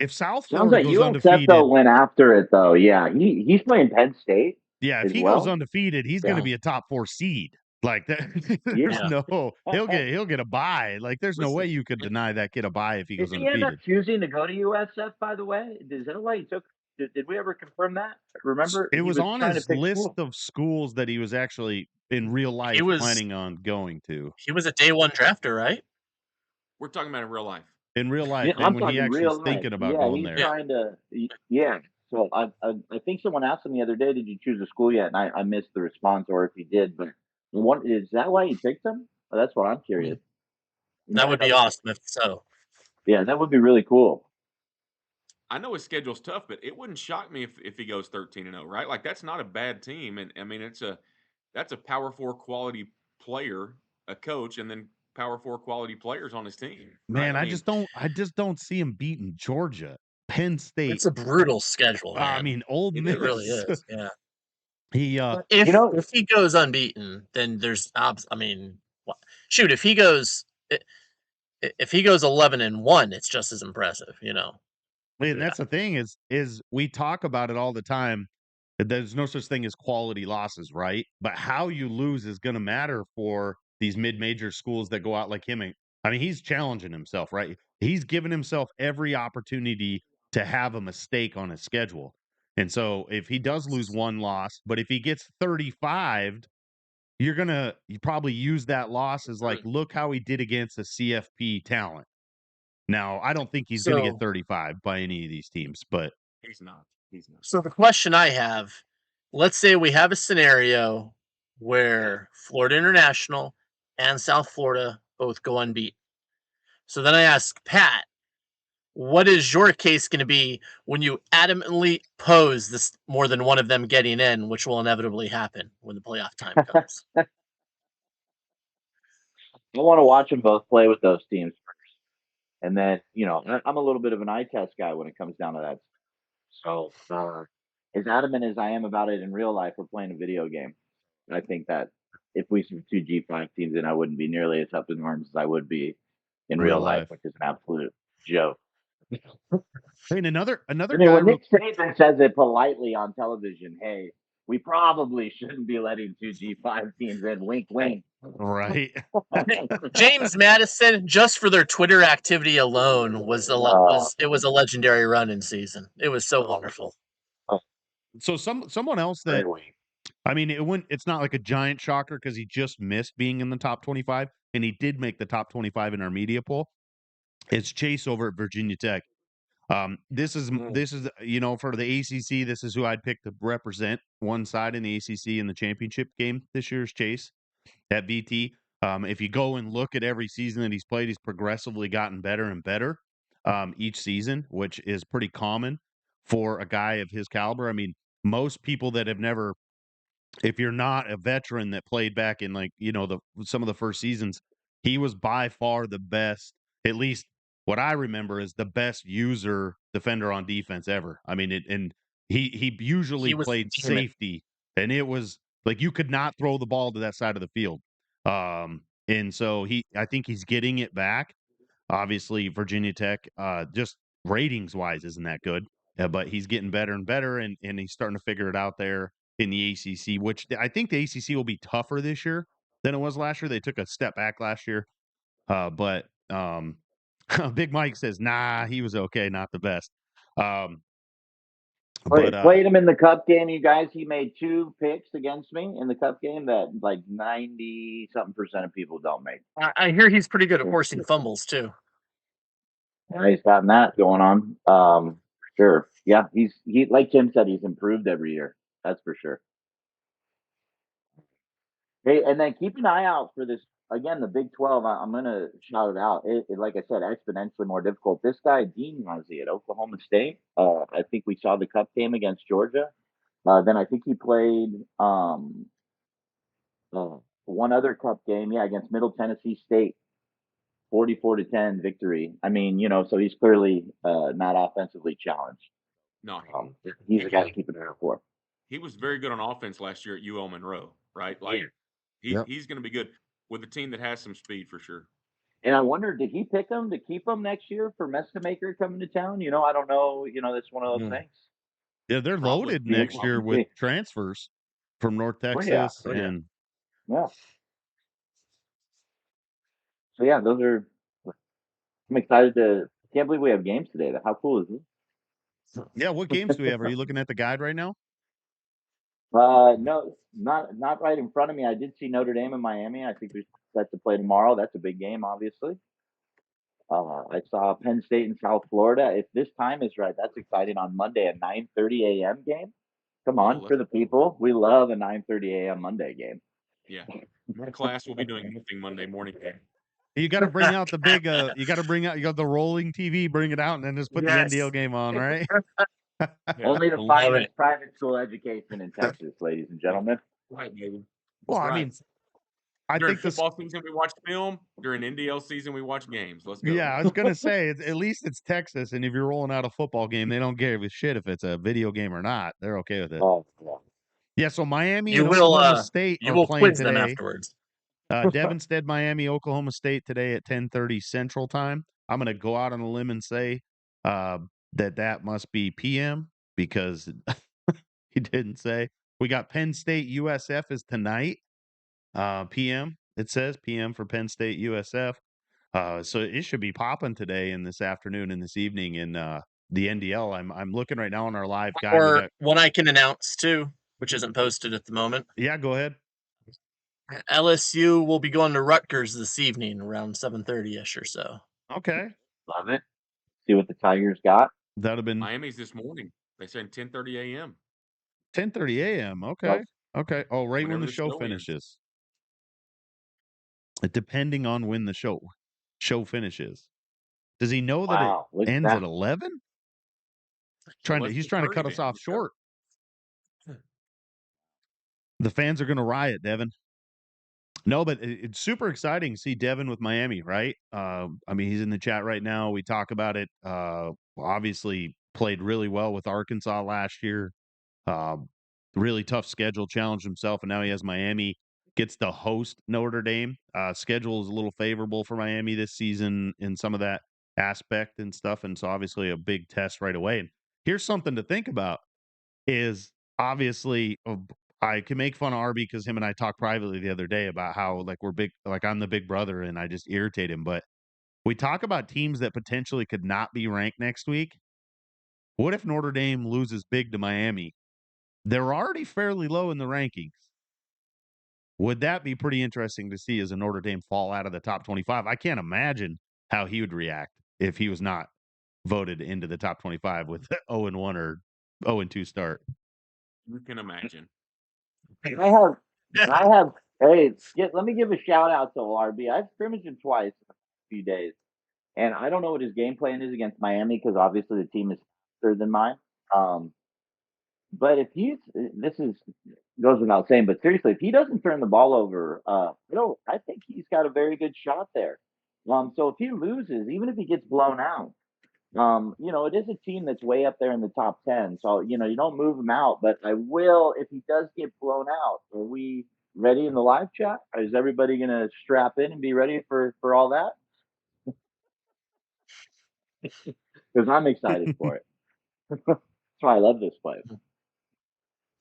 if South Sounds Florida like goes USF though undefeated, went after it though. Yeah, he's playing Penn State yeah, if as he goes well. undefeated, he's going to be a top 4 seed. Like that, there's Yeah. no he'll get a bye. Like there's no way Listen, you could deny that kid a bye if he Did goes he end up undefeated. choosing to go to USF? By the way, is that why he took? Did we ever confirm that? Remember, It he was was on trying to his pick list school. of schools that he was actually in real life planning on going to. He was a day one drafter, right? we're talking about in real life. In real life, Yeah, man, I'm when he talking actually is real life. thinking about Yeah, going he's there. Yeah. trying to. Yeah. So I think someone asked him the other day, "Did you choose a school yet?" And I missed the response, or if he did. But what is that? Why he picked him? Oh, that's what I'm curious. That would be awesome if so. Yeah, that would be really cool. I know his schedule's tough, but it wouldn't shock me if he goes 13-0, right? Like that's not a bad team, and I mean that's a Power 4 quality player, a coach, and then Power 4 quality players on his team, right? Man, I I mean, just don't see him beating Georgia, Penn State. It's a brutal schedule, man. I mean, Old It It really Miss. is. Yeah. He But You know, if he goes unbeaten, then there's I mean, shoot, if he goes 11-1, it's just as impressive, you know. and Yeah. that's the thing is we talk about it all the time. That there's no such thing as quality losses, right? But how you lose is going to matter for these mid-major schools that go out like him. I mean, he's challenging himself, right? He's given himself every opportunity to have a mistake on his schedule. And so if he does lose one loss, but if he gets 35, you probably use that loss as like, look how he did against a CFP talent. Now, I don't think he's going to get So 35 by any of these teams, but he's not. He's not. so the question I have, let's say we have a scenario where Florida International and South Florida both go unbeaten. So then I ask Pat, what is your case going to be when you adamantly pose this more than one of them getting in, which will inevitably happen when the playoff time comes? I want to watch them both play with those teams first, and then I'm a little bit of an eye test guy when it comes down to that. So as adamant as I am about it in real life, we're playing a video game. I think that if we see two G5 teams in, I wouldn't be nearly as up in arms as I would be in real life, which is an absolute joke. And another I mean, guy. when Nick Saban says it politely on television, hey, we probably shouldn't be letting two G5 teams in. Wink, wink. Right. James Madison, just for their Twitter activity alone, was a legendary run in season. It was so wonderful. So someone else that I mean, it's not like a giant shocker because he just missed being in the top 25, and he did make the top 25 in our media poll. It's Chase over at Virginia Tech. This is for the ACC, this is who I'd pick to represent one side in the ACC in the championship game this year's Chase at VT. If you go and look at every season that he's played, he's progressively gotten better and better each season, which is pretty common for a guy of his caliber. I mean, most people that have never, if you're not a veteran that played back in some of the first seasons, he was by far the best. At least what I remember is the best user defender on defense ever. I mean, and he usually played safety, and it was like you could not throw the ball to that side of the field. And so I think he's getting it back. Obviously, Virginia Tech, just ratings wise, isn't that good. But he's getting better and better, and he's starting to figure it out there in the ACC, which I think the ACC will be tougher this year than it was last year. They took a step back last year. But Big Mike says, nah, he was okay, not the best. Played him in the Cup game, you guys. He made 2 picks against me in the Cup game that like 90-something% of people don't make. I hear he's pretty good at forcing fumbles too. Yeah, he's gotten that going on. Sure. Yeah, he like Tim said, he's improved every year. That's for sure. Hey, and then keep an eye out for this again. The Big 12. I'm gonna shout it out. Like I said, exponentially more difficult. This guy Dean Yazzie at Oklahoma State. I think we saw the Cup game against Georgia. Then I think he played one other cup game, yeah, against Middle Tennessee State, 44-10 victory. I mean, so he's clearly not offensively challenged. No, He's a guy to keep an eye out for. he was very good on offense last year at UL Monroe, right? Like Yep. he's going to be good with a team that has some speed for sure. And I wonder, did he pick him to keep him next year for Messamaker coming to town? I don't know. That's one of those things. Yeah, they're Probably. loaded next year with transfers from North Texas and Yeah. So yeah, those are. I'm excited to. Can't believe we have games today. How cool is this? yeah. What games do we have? Are you looking at the guide right now? No, not right in front of me. I did see Notre Dame and Miami. I think we're set to play tomorrow. That's a big game, obviously. I saw Penn State and South Florida. If this time is right, that's exciting on Monday at 9:30 a.m. game. Come on, for the people. We love a 9:30 a.m. Monday game. Yeah, my class will be doing nothing Monday morning game. You got to bring out the big. You got to bring out. You got the rolling TV. Bring it out, and then just put the NDL game on, right? Only the finest private school education in Texas, ladies and gentlemen. Right, baby. Well, I mean, I during think football season we watch film. During NDL season we watch games. Let's go. Yeah, I was gonna say at least it's Texas, and if you're rolling out a football game, they don't give a shit if it's a video game or not. They're okay with it. Oh, yeah. Yeah, so Miami and Oklahoma State you are will playing quiz them today. afterwards. Devinstead, Miami, Oklahoma State today at 10:30 Central Time. I'm gonna go out on a limb and say that must be PM because he didn't say. We got Penn State USF is tonight. PM. It says PM for Penn State USF. So it should be popping today and this afternoon and this evening in the NDL. I'm looking right now on our live guide. Or one I can announce too, which isn't posted at the moment. Yeah, go ahead. LSU will be going to Rutgers this evening around 7:30ish or so. Okay, love it. See what the Tigers got. That'd have been Miami's this morning. They said 10:30 a.m. 10:30 a.m. Okay, okay. Oh, right when Whenever the show show ends. finishes. Depending on when the show finishes. Does he know that it ends at 11? He's trying to cut us off short. The fans are going to riot, Devin. No, but it's super exciting to see Devin with Miami, right? I mean, he's in the chat right now. We talk about it. Obviously, played really well with Arkansas last year. Really tough schedule, challenged himself, and now he has Miami. Gets to host Notre Dame. Schedule is a little favorable for Miami this season in some of that aspect and stuff, and so obviously a big test right away. And here's something to think about: is obviously I can make fun of RB because him and I talked privately the other day about how like we're big, like I'm the big brother and I just irritate him. But we talk about teams that potentially could not be ranked next week. What if Notre Dame loses big to Miami? They're already fairly low in the rankings. Would that be pretty interesting to see as a Notre Dame fall out of the top 25? I can't imagine how he would react if he was not voted into the top 25 with 0-1 or 0-2 start. You can imagine. I have. Hey, let me give a shout out to RB. I've scrimmaged him twice in a few days, and I don't know what his game plan is against Miami because obviously the team is faster than mine. But if goes without saying, but seriously, if he doesn't turn the ball over, I think he's got a very good shot there. So if he loses, even if he gets blown out, it is a team that's way up there in the top 10. So, you don't move him out, but I will, if he does get blown out, are we ready in the live chat? Is everybody going to strap in and be ready for all that? Because I'm excited for it. That's why I love this place.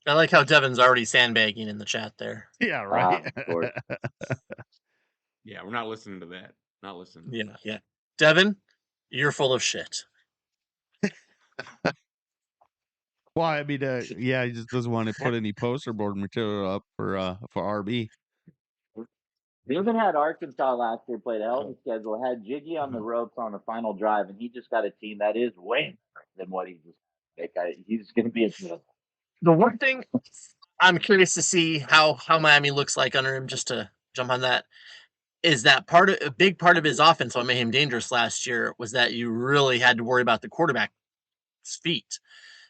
I like how Devin's already sandbagging in the chat there. Yeah, right. Of course. Yeah, we're not listening to that. Not listening. Yeah. Devin, you're full of shit. Well, I mean, he just doesn't want to put any poster board material up for RB. We even had Arkansas last year, played a hell of a schedule, had Jiggy on the ropes on the final drive, and he just got a team that is way better than what he just. He's going to be The one thing I'm curious to see how Miami looks like under him, just to jump on that, is that a big part of his offense, what made him dangerous last year, was that you really had to worry about the quarterback's feet.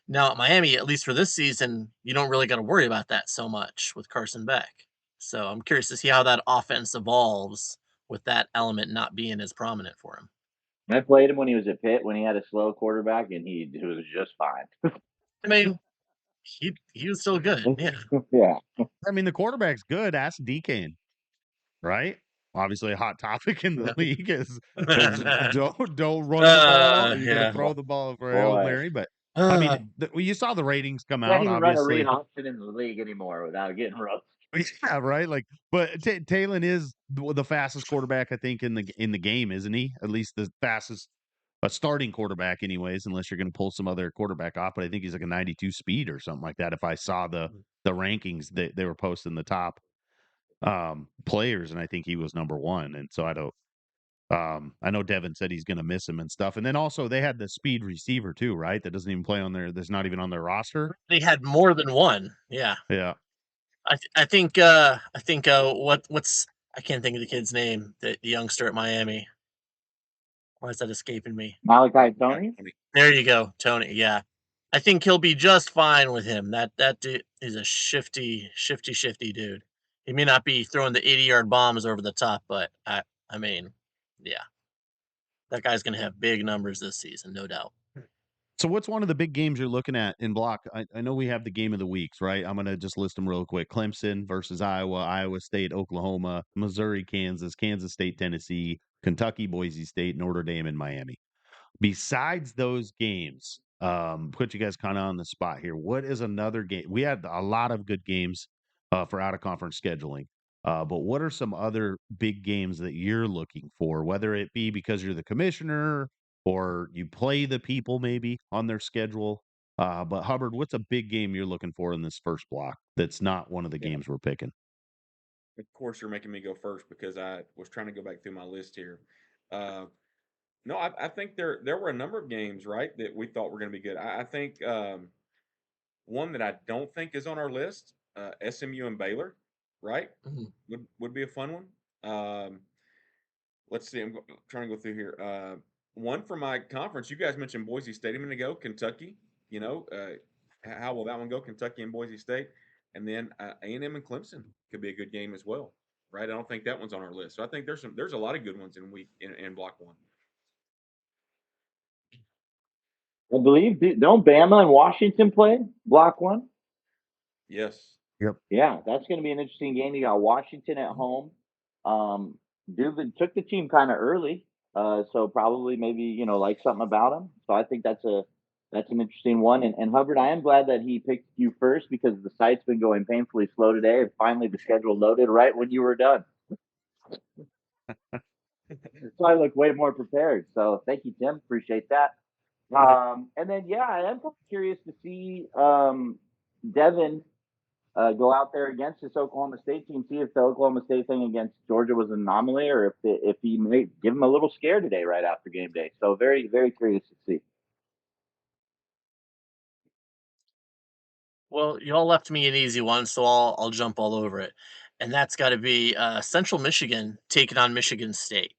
Now at Miami, at least for this season, you don't really got to worry about that so much with Carson Beck. So I'm curious to see how that offense evolves with that element not being as prominent for him. I played him when he was at Pitt when he had a slow quarterback, and he was just fine. I mean, he was still good. Yeah. Yeah. I mean, the quarterback's good. Ask DK, right? Obviously, a hot topic in the league is don't run the ball. You're going to Yeah. throw the ball for a Hail Boy. Mary. But I mean, you saw the ratings come Can't out. even run a read Obviously, option in the league anymore without getting roasted. yeah, right. Like, but Talon is the fastest quarterback I think in the game, isn't he? At least the fastest a starting quarterback, anyways. Unless you're going to pull some other quarterback off, but I think he's like a 92 speed or something like that. If I saw the rankings that they were posting the top players, and I think he was number one. And so I don't. I know Devin said he's going to miss him and stuff. And then also they had the speed receiver too, right? That doesn't even play on their. That's not even on their roster. They had more than one. Yeah. Yeah. What's I can't think of the kid's name, the youngster at Miami. Why is that escaping me? Malachi Tony? There you go, Tony. Yeah. I think he'll be just fine with him. That dude is a shifty dude. He may not be throwing the 80-yard bombs over the top, but I mean, yeah. That guy's gonna have big numbers this season, no doubt. So what's one of the big games you're looking at in block? I know we have the game of the weeks, right? I'm going to just list them real quick. Clemson versus Iowa, Iowa State, Oklahoma, Missouri, Kansas, Kansas State, Tennessee, Kentucky, Boise State, Notre Dame, and Miami. Besides those games, put you guys kind of on the spot here. What is another game? We had a lot of good games for out of conference scheduling. But what are some other big games that you're looking for, whether it be because you're the commissioner or you play the people maybe on their schedule? But Hubbard, what's a big game you're looking for in this first block that's not one of the Yeah. games we're picking? Of course, you're making me go first because I was trying to go back through my list here. Uh, no, I think there were a number of games, right, that we thought were going to be good. I think one that I don't think is on our list, SMU and Baylor, right, Mhm. would be a fun one. Let's see, trying to go through here. One for my conference, you guys mentioned Boise State a minute ago, Kentucky. You know, how will that one go? Kentucky and Boise State, and then A&M and Clemson could be a good game as well, right? I don't think that one's on our list, so I think there's a lot of good ones in block one. I believe don't Bama and Washington play block one? Yes. Yep. Yeah, that's going to be an interesting game. You got Washington at home. Dubin took the team kind of early, so probably maybe like something about him. So I think that's an interesting one. And Hubbard, I am glad that he picked you first because the site's been going painfully slow today, and finally the schedule loaded right when you were done. So I look way more prepared. So thank you, Tim. Appreciate that. And then I am curious to see Devin go out there against this Oklahoma State team, see if the Oklahoma State thing against Georgia was an anomaly or if he may give him a little scare today right after game day. So very, very curious to see. Well, y'all left me an easy one, so I'll jump all over it, and that's got to be Central Michigan taking on Michigan State.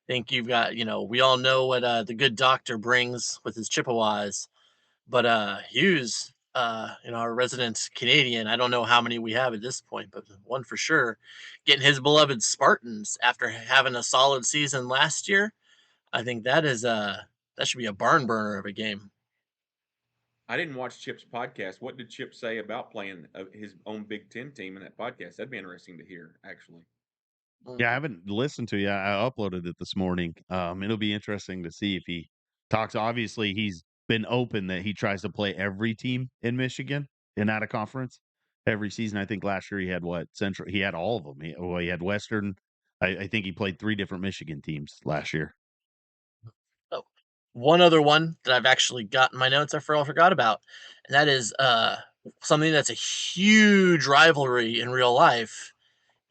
I think you've got we all know what the good doctor brings with his Chippewas, but Hughes, our resident Canadian, I don't know how many we have at this point, but one for sure, getting his beloved Spartans after having a solid season last year. I think that should be a barn burner of a game. I didn't watch Chip's podcast. What did Chip say about playing his own Big Ten team in that podcast? That'd be interesting to hear, actually. Yeah, I haven't listened to you. I uploaded it this morning. It'll be interesting to see if he talks. Obviously, he's been open that he tries to play every team in Michigan in out of conference every season. I think last year he had what Central. He had all of them. He had Western. I think he played 3 different Michigan teams last year. Oh, one other one that I've actually got in my notes I forgot about, and that is something that's a huge rivalry in real life,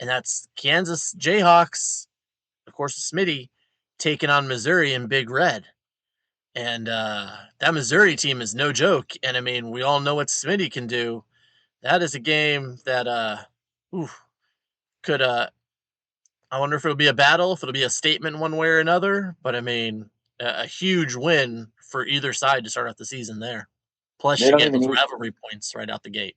and that's Kansas Jayhawks, of course, Smitty, taking on Missouri in Big Red. And that Missouri team is no joke. And I mean, we all know what Smitty can do. That is a game that could I wonder if it'll be a battle, if it'll be a statement one way or another. But I mean, a huge win for either side to start off the season there. Plus, They you don't get even those need. rivalry points right out the gate.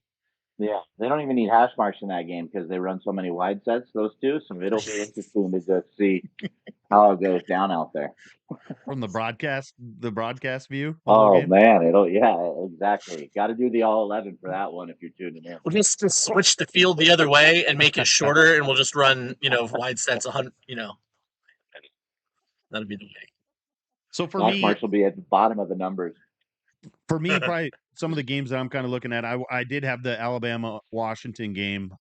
Yeah, they don't even need hash marks in that game because they run so many wide sets. Those two, so it'll be interesting to just see how it goes down out there. From the broadcast view of the whole Oh game. man, exactly. Got to do the all 11 for that one if you're tuning in. We'll just switch the field the other way and make it shorter, and we'll just run, wide sets 100. That'll be the way. So for Hash me, marks will be at the bottom of the numbers. probably some of the games that I'm kind of looking at, I did have the Alabama-Washington game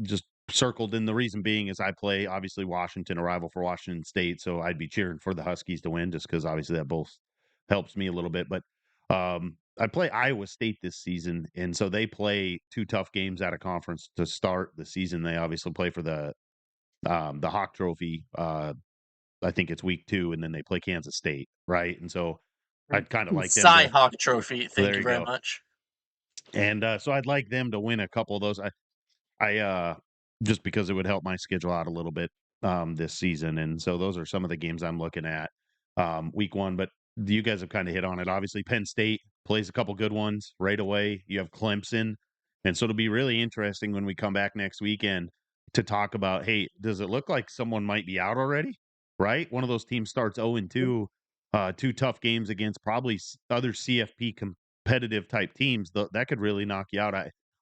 just circled, and the reason being is I play, obviously, Washington, a rival for Washington State, so I'd be cheering for the Huskies to win just because, obviously, that both helps me a little bit. But I play Iowa State this season, and so they play two tough games out of conference to start the season. They obviously play for the Hawk Trophy. I think it's week 2, and then they play Kansas State, right? And so I'd kind of like them to. Cy-Hawk Trophy. Well, Thank you very much. And so I'd like them to win a couple of those. I just because it would help my schedule out a little bit this season. And so those are some of the games I'm looking at week 1. But you guys have kind of hit on it. Obviously, Penn State plays a couple good ones right away. You have Clemson. And so it'll be really interesting when we come back next weekend to talk about, hey, does it look like someone might be out already? Right? One of those teams starts 0-2, 2 tough games against probably other CFP competitive type teams. That could really knock you out.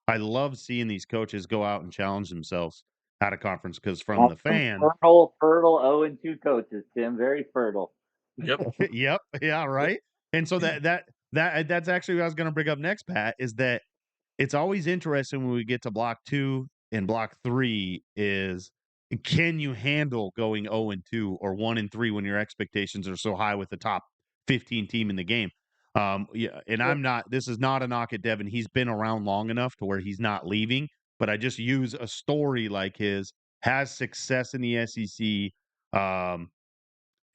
I love seeing these coaches go out and challenge themselves out of conference because from the fan, fertile 0-2 coaches, Tim, very fertile. Yep. yep, yeah, right. And so that's actually what I was going to bring up next, Pat, is that it's always interesting when we get to block 2 and block 3 is can you handle going 0-2 or 1-3 when your expectations are so high with the top 15 team in the game? Yeah, and this is not a knock at Devin. He's been around long enough to where he's not leaving, but I just use a story like his, has success in the SEC.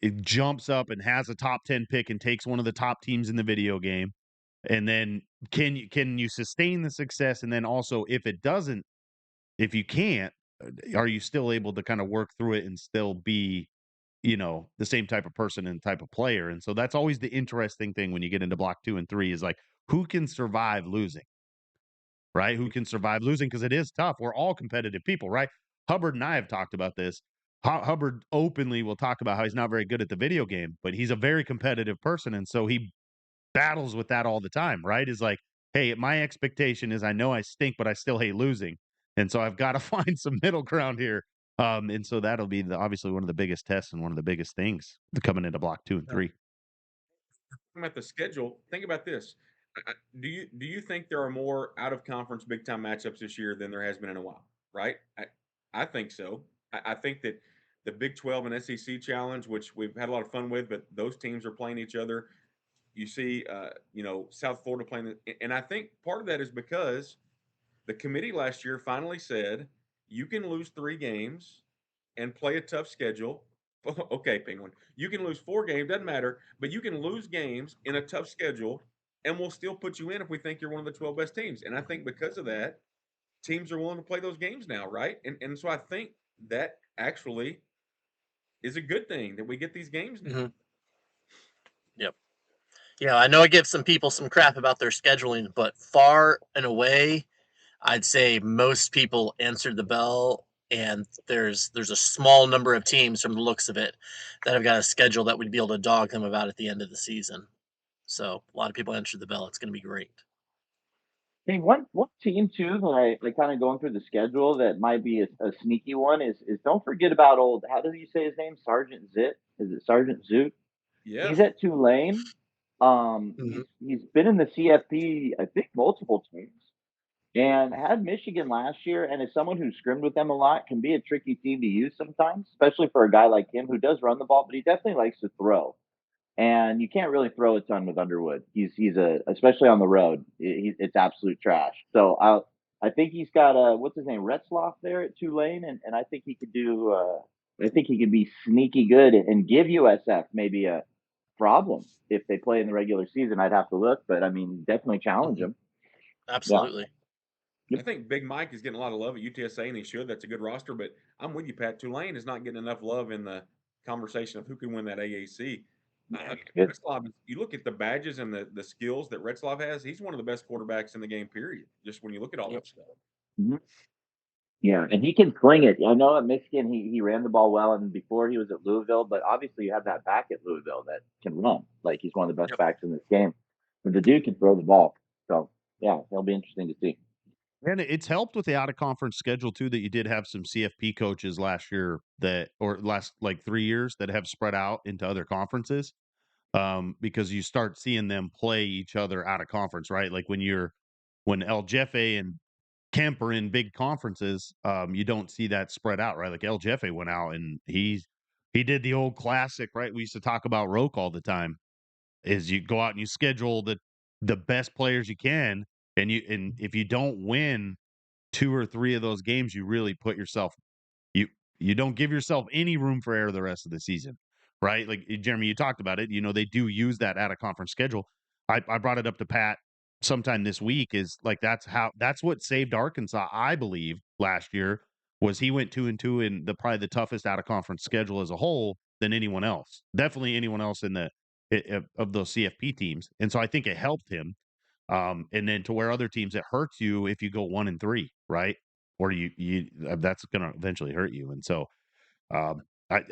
It jumps up and has a top 10 pick and takes one of the top teams in the video game. And then can you sustain the success? And then also if you can't, are you still able to kind of work through it and still be, the same type of person and type of player? And so that's always the interesting thing when you get into block 2 and 3 is like, who can survive losing, right? Who can survive losing? Because it is tough. We're all competitive people, right? Hubbard and I have talked about this. Hubbard openly will talk about how he's not very good at the video game, but he's a very competitive person. And so he battles with that all the time, right? Is like, hey, my expectation is I know I stink, but I still hate losing. And so I've got to find some middle ground here. And so that'll be obviously one of the biggest tests and one of the biggest things coming into block 2 and 3. About the schedule, think about this. Do you think there are more out of conference big time matchups this year than there has been in a while? Right? I think so. I think that the Big 12 and SEC challenge, which we've had a lot of fun with, but those teams are playing each other. You see, South Florida playing, and I think part of that is because the committee last year finally said you can lose 3 games and play a tough schedule. Okay, Penguin, you can lose 4 games, doesn't matter, but you can lose games in a tough schedule, and we'll still put you in if we think you're one of the 12 best teams. And I think because of that, teams are willing to play those games now, right? And so I think that actually is a good thing that we get these games now. Mm-hmm. Yep. Yeah, I know I give some people some crap about their scheduling, but far and away, I'd say most people answered the bell, and there's a small number of teams from the looks of it that have got a schedule that would be able to dog them about at the end of the season. So a lot of people answered the bell. It's going to be great. Hey, one team too that I kind of going through the schedule that might be a sneaky one is don't forget about old. How do you say his name? Sergeant Zit? Is it Sergeant Zoot? Yeah. He's at Tulane. He's been in the CFP, I think, multiple times, and had Michigan last year. And as someone who's scrimmed with them a lot, can be a tricky team to use sometimes, especially for a guy like him who does run the ball, but he definitely likes to throw. And you can't really throw a ton with Underwood. He's especially on the road. It's absolute trash. So I think he's got what's his name, Retzloff there at Tulane, and I think he could do. I think he could be sneaky good and give USF maybe a problem if they play in the regular season. I'd have to look, but I mean, definitely challenge him. Absolutely. Yeah. I think Big Mike is getting a lot of love at UTSA, and he should. That's a good roster. But I'm with you, Pat. Tulane is not getting enough love in the conversation of who can win that AAC. Good. Retzlaff, you look at the badges and the skills that Retzlaff has, he's one of the best quarterbacks in the game, period. Just when you look at all Yep. that stuff. Mhm. Yeah, and he can sling it. I know at Michigan he ran the ball well, and before he was at Louisville, but obviously you have that back at Louisville that can run. Like he's one of the best Yep. backs in this game. But the dude can throw the ball. So yeah, it'll be interesting to see. And it's helped with the out of conference schedule too that you did have some CFP coaches last year or last like 3 years that have spread out into other conferences. Because you start seeing them play each other out of conference, right? Like when El Jefe and Kemp are in big conferences, you don't see that spread out, right? Like El Jefe went out and he did the old classic, right? We used to talk about Roke all the time. Is you go out and you schedule the best players you can, and if you don't win 2 or 3 of those games, you really put yourself you you don't give yourself any room for error the rest of the season, right? Like Jeremy, you talked about it. They do use that out of conference schedule. I brought it up to Pat sometime this week. Is like that's what saved Arkansas, I believe, last year was he went 2-2 in probably the toughest out of conference schedule as a whole than anyone else. Definitely anyone else in of those CFP teams, and so I think it helped him. And then to where other teams, it hurts you if you go 1-3, right? Or you that's going to eventually hurt you. And so,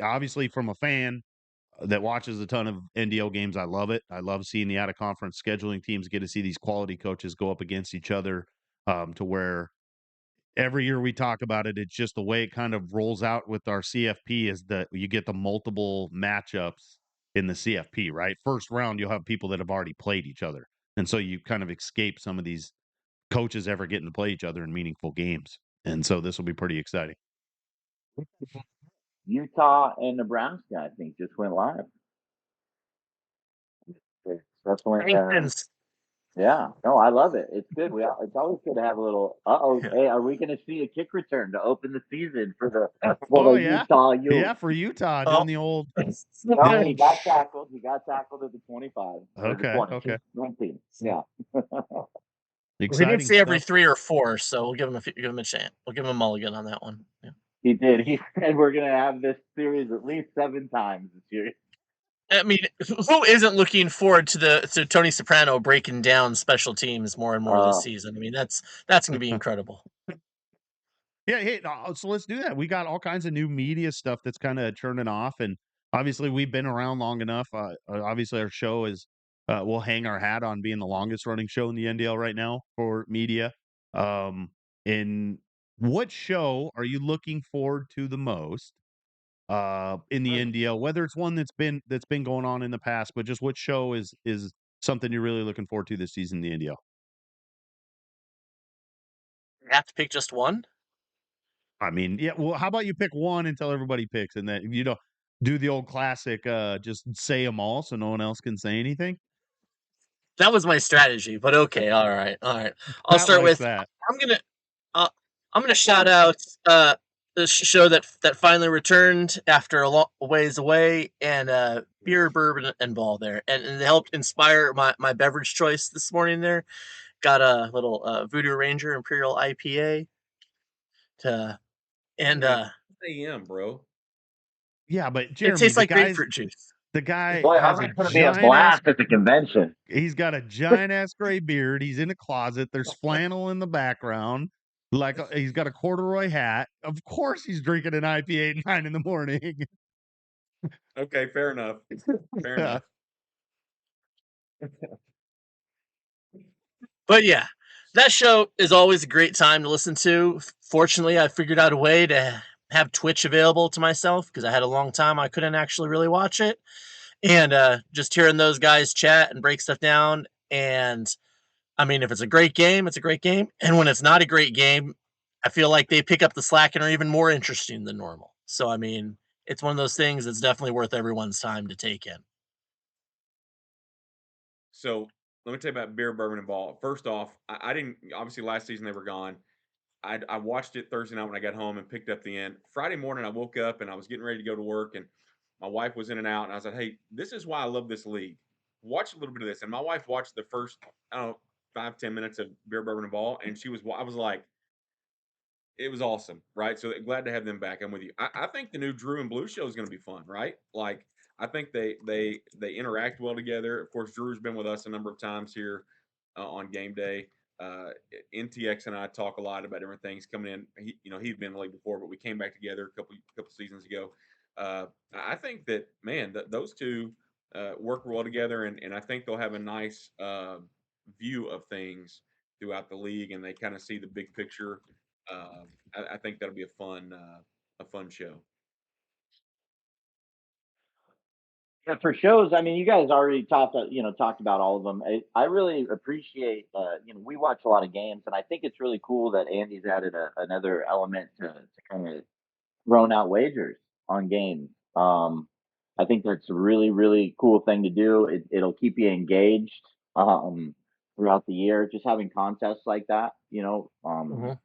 obviously, from a fan that watches a ton of NDL games, I love it. I love seeing the out of conference scheduling teams get to see these quality coaches go up against each other. To where every year we talk about it, it's just the way it kind of rolls out with our CFP is that you get the multiple matchups in the CFP, right? First round, you'll have people that have already played each other. And so you kind of escape some of these coaches ever getting to play each other in meaningful games. And so this will be pretty exciting. Utah and Nebraska, I think, just went live. It's definitely, Thanks. yeah. No, I love it. It's good. It's always good to have a little. Yeah. Hey, are we going to see a kick return to open the season for Oh, the yeah. Utah U? Yeah, for Utah Oh. doing the old. No, he got tackled. He got tackled at the 25 or the Okay, 20. okay. 19. Yeah. We didn't Exciting see every stuff. 3 or 4, so we'll give him a chance. We'll give him a mulligan on that one. Yeah. He did. He said we're going to have this series at least 7 times this year. I mean, who isn't looking forward to Tony Soprano breaking down special teams more and more this season? I mean, that's going to be incredible. Yeah, hey, so let's do that. We got all kinds of new media stuff that's kind of churning off, and obviously we've been around long enough. Obviously, our show is we'll hang our hat on being the longest running show in the NDL right now for media. And what show are you looking forward to the most in the NDL? Whether it's one that's been going on in the past, but just what show is something you're really looking forward to this season in the NDL? You have to pick just one. I mean, yeah. Well, how about you pick one until everybody picks, and then do the old classic, just say them all so no one else can say anything. That was my strategy, but okay, all right. I'll Pat start likes with that. I'm gonna I'm gonna shout out the show that finally returned after a long ways away, and beer, bourbon, and ball there, and it helped inspire my beverage choice this morning. There, got a little Voodoo Ranger Imperial IPA to, and AM, bro. Yeah, but it Jeremy, tastes like grapefruit juice. the guy Boy, has a Harvey's going to be a giant ass. blast at the convention. He's got a giant ass gray beard. He's in a closet. There's flannel in the background. Like he's got a corduroy hat. Of course, he's drinking an IPA at 9 in the morning. Okay, fair enough. Fair enough. But yeah, that show is always a great time to listen to. Fortunately, I figured out a way to have Twitch available to myself because I had a long time I couldn't actually really watch it. And just hearing those guys chat and break stuff down. And I mean, if it's a great game, it's a great game. And when it's not a great game, I feel like they pick up the slack and are even more interesting than normal. So, I mean, it's one of those things that's definitely worth everyone's time to take in. So let me tell you about beer, bourbon, and ball. First off, I didn't obviously last season they were gone. I watched it Thursday night when I got home and picked up the end. Friday morning I woke up and I was getting ready to go to work and my wife was in and out and I was like, hey, this is why I love this league. Watch a little bit of this. And my wife watched the first, I don't know, 5-10 minutes of beer, bourbon, and ball, and I was like, it was awesome, right? So glad to have them back. I'm with you. I think the new Drew and Blue show is going to be fun, right? Like I think they interact well together. Of course, Drew's been with us a number of times here on game day. Uh, NTX and I talk a lot about different things coming in. He'd been in the league before, but we came back together a couple seasons ago. I think that man, those two work well together, and I think they'll have a nice view of things throughout the league, and they kind of see the big picture. I think that'll be a fun show. Yeah, for shows, I mean, you guys already talked about all of them. I really appreciate, we watch a lot of games, and I think it's really cool that Andy's added another element to kind of thrown out wagers on games. I think that's a really, really cool thing to do. It'll keep you engaged throughout the year, just having contests like that, Mhm.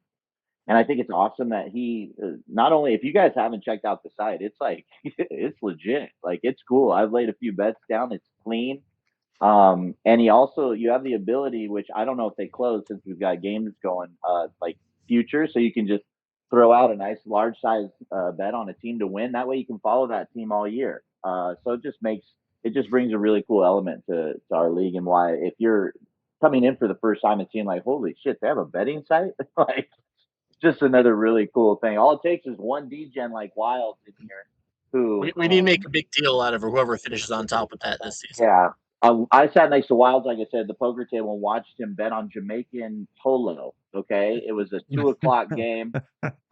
and I think it's awesome that he not only, if you guys haven't checked out the site, it's like it's legit. Like it's cool. I've laid a few bets down. It's clean. And you have the ability, which I don't know if they close since we've got games going, like future, so you can just throw out a nice large size bet on a team to win. That way you can follow that team all year. So it just brings a really cool element to our league, and why if you're coming in for the first time and seeing like, holy shit, they have a betting site, like just another really cool thing. All it takes is one DGen like Wild in here We who, we need to make a big deal out of whoever finishes on top with that this season. yeah. I sat next to Wilds, like I said, at the poker table and watched him bet on Jamaican polo. Okay. It was a 2 o'clock game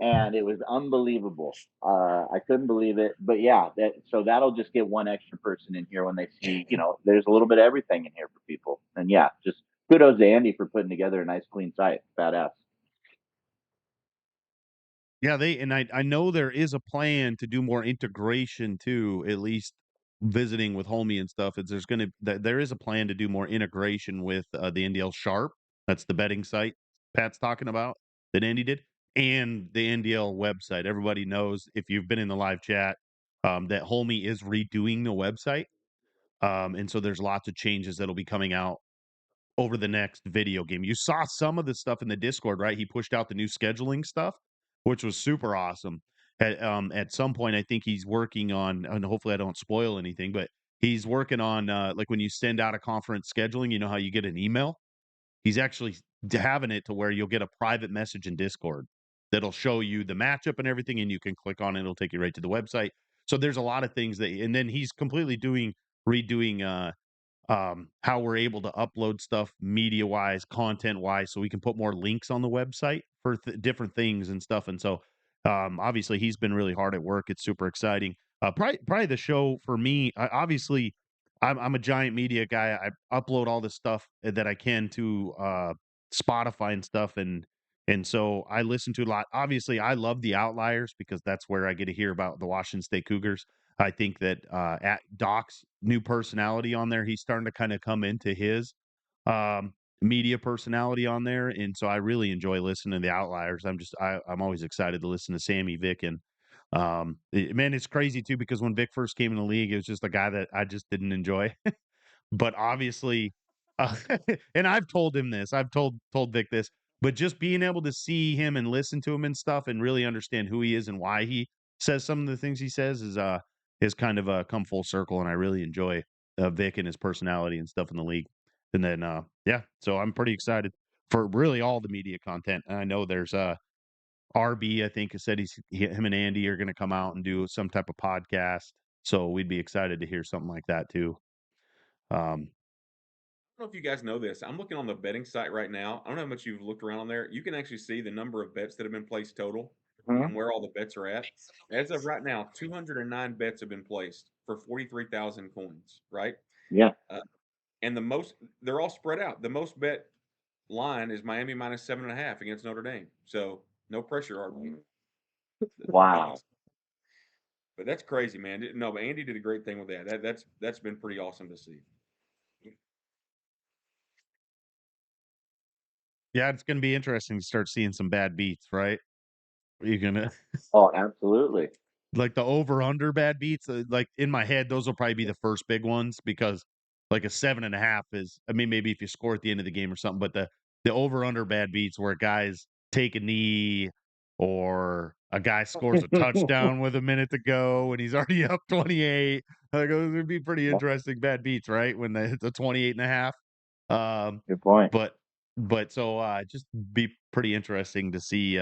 and it was unbelievable. I couldn't believe it. But yeah, so that'll just get one extra person in here when they see, there's a little bit of everything in here for people. And yeah, just kudos to Andy for putting together a nice, clean site. Badass. Yeah, I know there is a plan to do more integration too, at least visiting with Homie and stuff. There is a plan to do more integration with the NDL Sharp. That's the betting site Pat's talking about that Andy did, and the NDL website. Everybody knows if you've been in the live chat that Homie is redoing the website. And so there's lots of changes that'll be coming out over the next video game. You saw some of the stuff in the Discord, right? He pushed out the new scheduling stuff, which was super awesome. At some point, I think he's working on, and hopefully I don't spoil anything, but he's working on like when you send out a conference scheduling, you know how you get an email? He's actually having it to where you'll get a private message in Discord that'll show you the matchup and everything, and you can click on it. It'll take you right to the website. So there's a lot of things and then he's completely redoing how we're able to upload stuff media wise, content wise, so we can put more links on the website for different things and stuff. And so, obviously, he's been really hard at work. It's super exciting. Probably the show for me. Obviously, I'm a giant media guy. I upload all the stuff that I can to Spotify and stuff, and so I listen to a lot. Obviously, I love the Outliers because that's where I get to hear about the Washington State Cougars. I think that at Doc's new personality on there, he's starting to kind of come into his media personality on there, and so I really enjoy listening to the Outliers. I'm always excited to listen to Sammy, Vic, and man, it's crazy too because when Vic first came in the league, it was just a guy that I just didn't enjoy. But obviously, uh, and I've told him this. I've told Vic this. But just being able to see him and listen to him and stuff, and really understand who he is and why he says some of the things he says is kind of come full circle, and I really enjoy Vic and his personality and stuff in the league. And then yeah, so I'm pretty excited for really all the media content. And I know there's RB, I think, has said him and Andy are going to come out and do some type of podcast. So we'd be excited to hear something like that too. Um, I don't know if you guys know this. I'm looking on the betting site right now. I don't know how much you've looked around on there. You can actually see the number of bets that have been placed total and Mhm. where all the bets are at. As of right now, 209 bets have been placed for 43,000 coins, right? Yeah. Uh, and they're all spread out. The most bet line is Miami minus 7.5 against Notre Dame. So no pressure, RB. Wow. But that's crazy, man. No, but Andy did a great thing with that. That's been pretty awesome to see. Yeah, it's gonna be interesting to start seeing some bad beats, right? You're gonna Oh, absolutely. like the over under bad beats. Like in my head, those will probably be the first big ones because like a 7.5 is. I mean, maybe if you score at the end of the game or something, but the over under bad beats where guys take a knee or a guy scores a touchdown with a minute to go and he's already up 28. Like those would be pretty interesting bad beats, right? When they hit the 28 and a half. Good point. But so just be pretty interesting to see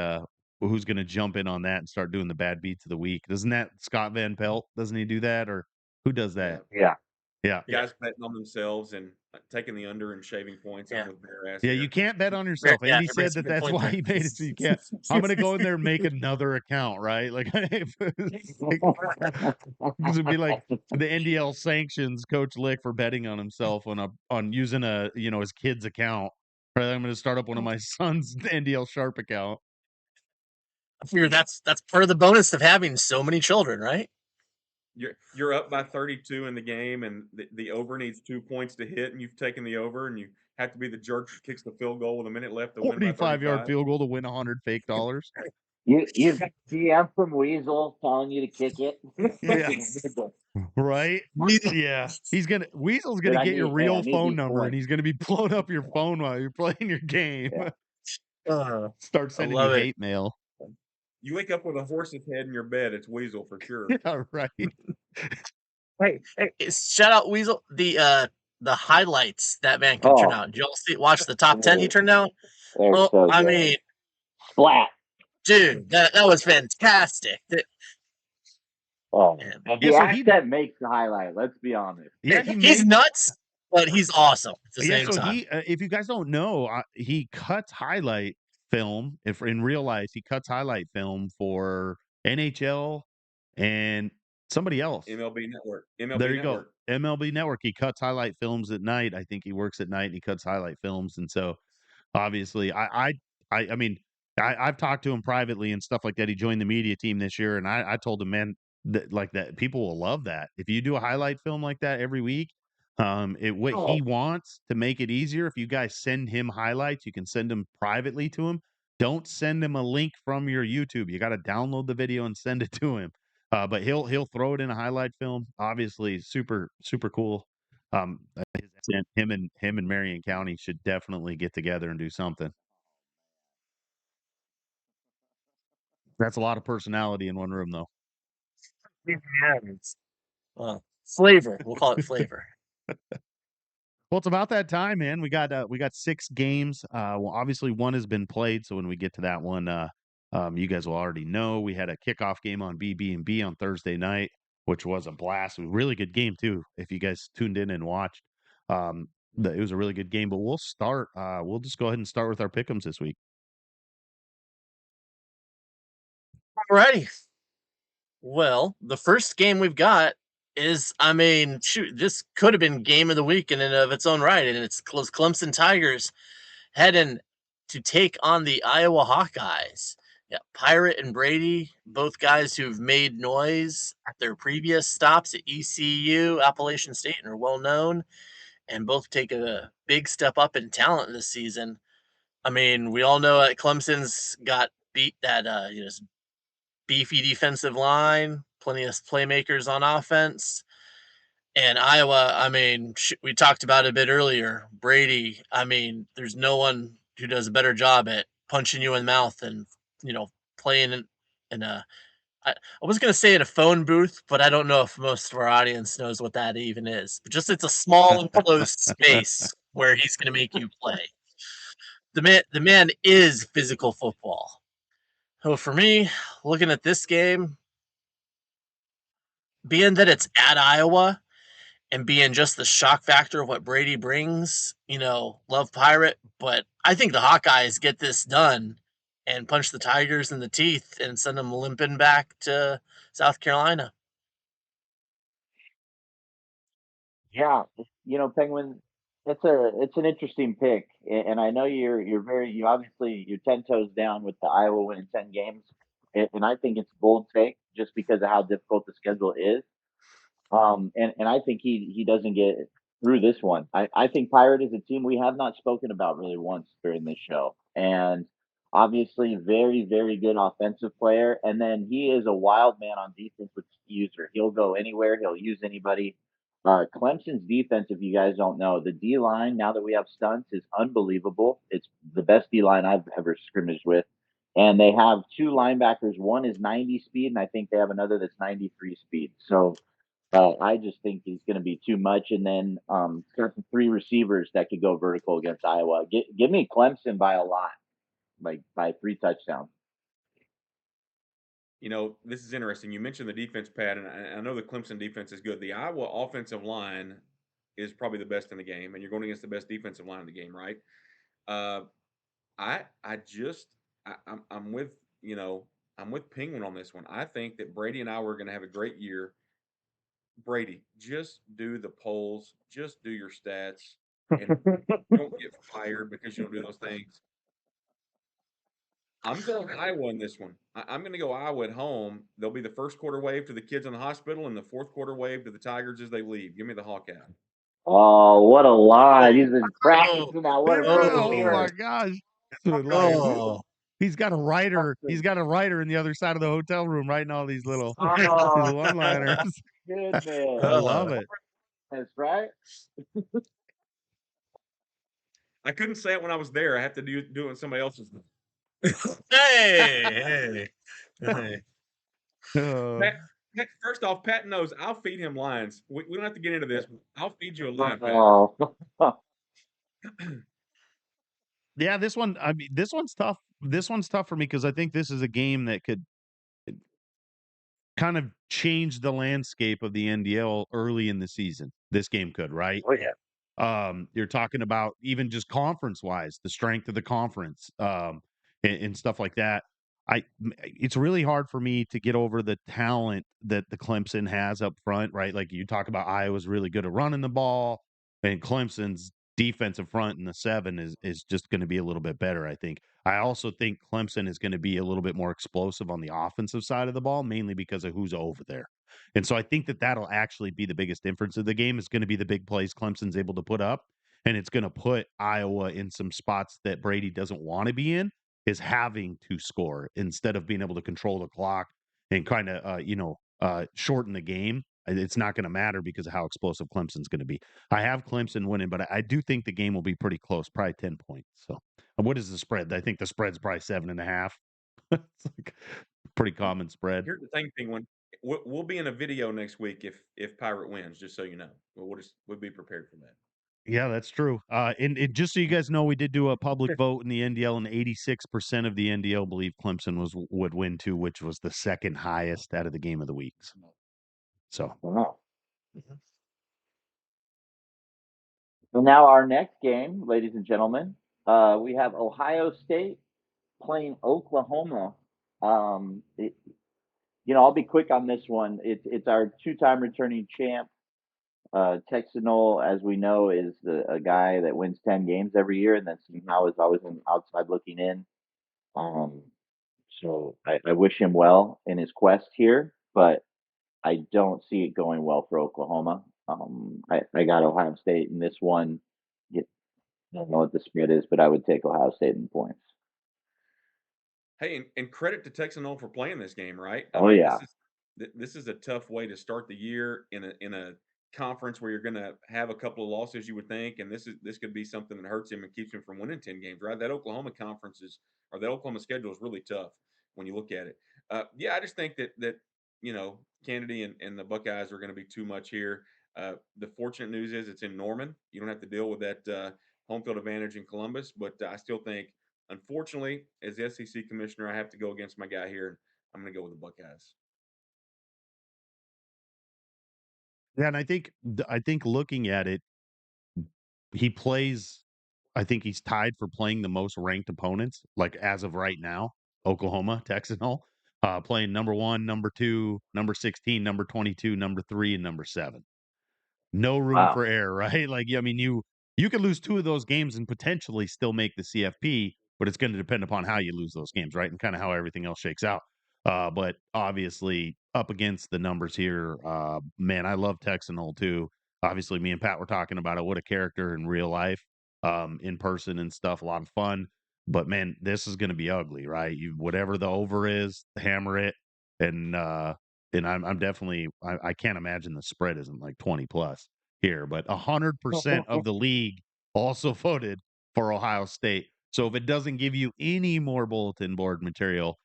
who's going to jump in on that and start doing the bad beats of the week. Doesn't that Scott Van Pelt? Doesn't he do that, or who does that? Yeah. Yeah. Guys betting on themselves and taking the under and shaving points. Yeah. I'm with bare ass Yeah, here. you can't bet on yourself. Yeah, Andy it brings said a that good that's point why there. he made it so you can't. I'm going to go in there and make another account, right? Like this would be like the NDL sanctions Coach Lick for betting on himself on using his kid's account. Right, I'm going to start up one of my son's NDL Sharp account. I figure that's part of the bonus of having so many children, right? You're up by 32 in the game, and the over needs 2 points to hit, and you've taken the over, and you have to be the jerk that kicks the field goal with a minute left to win by 45-yard 35. field goal to win $100 fake dollars. You've got GM from Weasel telling you to kick it. Yeah. Right? Yeah. Weasel's But gonna I get your need real phone these number and points. he's gonna be blowing up your phone while you're playing your game. Yeah. Start sending you love it. hate mail. You wake up with a horse's head in your bed, it's Weasel for sure. Yeah, right. Hey, shout out Weasel. The highlights that man can turn out. Did y'all watch the top 10 he turned out? They're Oh, so I good. mean, Splat. dude, that was fantastic. Oh, Man. the Yeah, so he- accent makes the highlight. Let's be honest. Yeah, he's nuts, but he's awesome at the Yeah, same so time. he, if you guys don't know, he cuts highlight film. If in real life, he cuts highlight film for NHL and somebody else. MLB Network. There you go. MLB Network. He cuts highlight films at night. I think he works at night and he cuts highlight films. And so obviously I mean, I've talked to him privately and stuff like that. He joined the media team this year. And I told him, man, that people will love that. If you do a highlight film like that every week, what he wants to make it easier. If you guys send him highlights, you can send them privately to him. Don't send him a link from your YouTube. You got to download the video and send it to him. But he'll throw it in a highlight film. Obviously, super cool. Him and Marion County should definitely get together and do something. That's a lot of personality in one room, though. Well, flavor. We'll call it flavor. Well, it's about that time, man. We got 6 games. Well, obviously one has been played, so when we get to that one, you guys will already know we had a kickoff game on BB&B on Thursday night, which was a blast. It was a really good game too. If you guys tuned in and watched, it was a really good game. But we'll start. We'll just go ahead and start with our pick'ems this week. Alrighty. Well, the first game we've got is, I mean, shoot, this could have been game of the week in and of its own right, and it's Clemson Tigers heading to take on the Iowa Hawkeyes. Yeah, Pirate and Brady, both guys who've made noise at their previous stops at ECU, Appalachian State, and are well known, and both take a big step up in talent this season. I mean, we all know that Clemson's got beat that beefy defensive line, plenty of playmakers on offense. And Iowa, I mean, we talked about it a bit earlier. Brady, I mean, there's no one who does a better job at punching you in the mouth and, playing in a, I was going to say in a phone booth, but I don't know if most of our audience knows what that even is. But just it's a small enclosed space where he's going to make you play. The man is physical football. So for me, looking at this game, being that it's at Iowa and being just the shock factor of what Brady brings, love Pirate, but I think the Hawkeyes get this done and punch the Tigers in the teeth and send them limping back to South Carolina. Yeah, Penguin. It's an interesting pick, and I know you obviously you're 10 toes down with the Iowa winning 10 games, and I think it's a bold take just because of how difficult the schedule is. And I think he doesn't get through this one. I think Pirate is a team we have not spoken about really once during this show, and obviously very very good offensive player, and then he is a wild man on defense with user. He'll go anywhere. He'll use anybody. Clemson's defense, if you guys don't know, the D line now that we have stunts is unbelievable. It's the best D line I've ever scrimmaged with. and they have two linebackers. One is 90 speed, and I think they have another that's 93 speed. So I just think he's going to be too much. And then got the three receivers that could go vertical against Iowa. Give me Clemson by a lot, like by 3 touchdowns. You know, this is interesting. You mentioned the defense, Pat, and I know the Clemson defense is good. The Iowa offensive line is probably the best in the game, and you're going against the best defensive line in the game, right? Uh, I just I'm with I'm with Penguin on this one. I think that Brady and I were going to have a great year. Brady, just do the polls, just do your stats, and don't get fired because you don't do those things. I'm going Iowa in this one. I'm going to go Iowa at home. There'll be the first quarter wave to the kids in the hospital and the fourth quarter wave to the Tigers as they leave. Give me the Hawkeye. Oh, what a lie! He's Oh, been practicing that. What a great Oh my oh, year! gosh. Like, oh. he's got a writer. He's got a writer in the other side of the hotel room writing all these little these Oh, one-liners. goodness! I love Oh. it. That's right. I couldn't say it when I was there. I have to do it when somebody else's. Hey, hey. Uh, First off, Pat knows I'll feed him lines. We don't have to get into this. I'll feed you a line, Pat. Oh, yeah, this one. I mean, this one's tough. This one's tough for me because I think this is a game that could kind of change the landscape of the NDL early in the season. This game could, right? Oh yeah. You're talking about even just conference wise, the strength of the conference, and stuff like that. It's really hard for me to get over the talent that the Clemson has up front, right? Like you talk about Iowa's really good at running the ball, and Clemson's defensive front in the 7 is just going to be a little bit better, I think. I also think Clemson is going to be a little bit more explosive on the offensive side of the ball, mainly because of who's over there. And so I think that that'll actually be the biggest difference of the game is going to be the big plays Clemson's able to put up. And it's going to put Iowa in some spots that Brady doesn't want to be in, is having to score instead of being able to control the clock and kind of, shorten the game. It's not going to matter because of how explosive Clemson's going to be. I have Clemson winning, but I do think the game will be pretty close, probably 10 points. So what is the spread? I think the spread's probably 7.5. It's like pretty common spread. Here's the thing, Penguin. We'll be in a video next week if Pirate wins, just so you know. We'll be prepared for that. Yeah, that's true. And just so you guys know, we did do a public vote in the NDL, and 86% of the NDL believe Clemson would win too, which was the second highest out of the game of the weeks. So, wow. So now our next game, ladies and gentlemen, we have Ohio State playing Oklahoma. I'll be quick on this one. It's our 2-time returning champ. Texanol, as we know, is a guy that wins 10 games every year, and then somehow is always on the outside looking in. So I wish him well in his quest here, but I don't see it going well for Oklahoma. I got Ohio State in this one. I don't know what the spread is, but I would take Ohio State in points. Hey, and credit to Texanol for playing this game, right? Oh yeah. This is a tough way to start the year in a conference where you're going to have a couple of losses, you would think, and this could be something that hurts him and keeps him from winning 10 games, right? That Oklahoma that Oklahoma schedule is really tough when you look at it. Yeah, I just think that Kennedy and the Buckeyes are going to be too much here. The fortunate news is it's in Norman. You don't have to deal with that home field advantage in Columbus, but I still think, unfortunately, as the SEC commissioner, I have to go against my guy here. I'm going to go with the Buckeyes. yeah, and I think looking at it, he plays. I think he's tied for playing the most ranked opponents, like as of right now. Oklahoma, Texanol, playing number 1, number 2, number 16, number 22, number 3, and number 7. No room Wow. for error, right? Like, I mean, you could lose 2 of those games and potentially still make the CFP, but it's going to depend upon how you lose those games, right? And kind of how everything else shakes out. But obviously, up against the numbers here, man, I love Texanol too. Obviously, me and Pat were talking about it. What a character in real life, in person and stuff. A lot of fun. But man, this is going to be ugly, right? Whatever the over is, hammer it, and I'm definitely I can't imagine the spread isn't like 20 plus here, but 100% of the league also voted for Ohio State. So if it doesn't give you any more bulletin board material,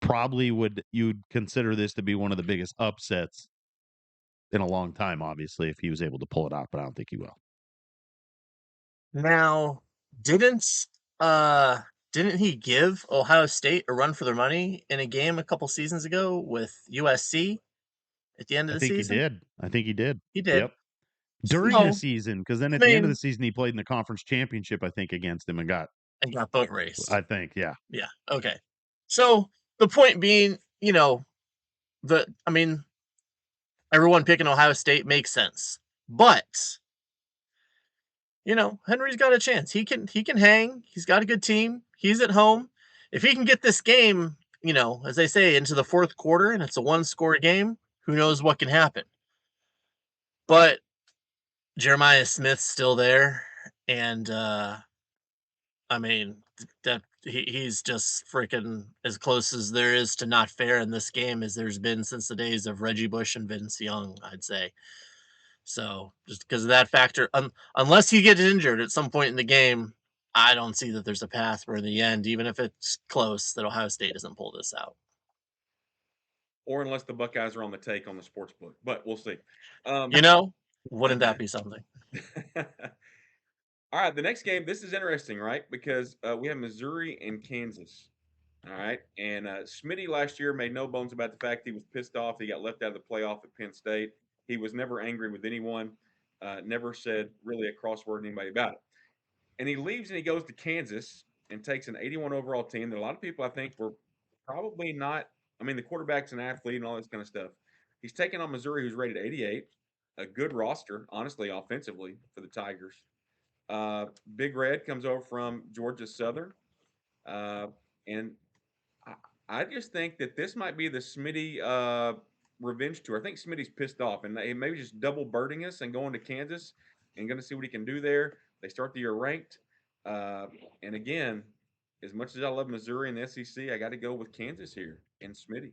probably you'd consider this to be one of the biggest upsets in a long time, obviously, if he was able to pull it off, but I don't think he will. Now, didn't he give Ohio State a run for their money in a game a couple seasons ago with USC at the end of I the think season? he did. He did. Yep. During the season, because then I at the end of mean, the season, he played in the conference championship, I think, against him and got boat raced. I think, yeah. Yeah. Okay. So the point being, everyone picking Ohio State makes sense, but Henry's got a chance. He can hang. He's got a good team. He's at home. If he can get this game, as they say, into the fourth quarter and it's a one-score game, who knows what can happen. But Jeremiah Smith's still there, and that he's just freaking as close as there is to not fair in this game as there's been since the days of Reggie Bush and Vince Young, I'd say. So just because of that factor, unless he gets injured at some point in the game, I don't see that there's a path where in the end, even if it's close, that Ohio State doesn't pull this out. Or unless the Buckeyes are on the take on the sports book, but we'll see. Wouldn't that be something? All right, the next game. This is interesting, right? Because we have Missouri and Kansas. All right, and Smitty last year made no bones about the fact he was pissed off. He got left out of the playoff at Penn State. He was never angry with anyone. Never said really a cross word to anybody about it. And he leaves and he goes to Kansas and takes an 81 overall team that a lot of people I think were probably not. I mean, the quarterback's an athlete and all this kind of stuff. He's taking on Missouri, who's rated 88, a good roster, honestly, offensively for the Tigers. Big Red comes over from Georgia Southern, and I just think that this might be the Smitty revenge tour. I think Smitty's pissed off, and they maybe just double birding us and going to Kansas and going to see what he can do there. They start the year ranked, and again, as much as I love Missouri and the SEC, I got to go with Kansas here and Smitty.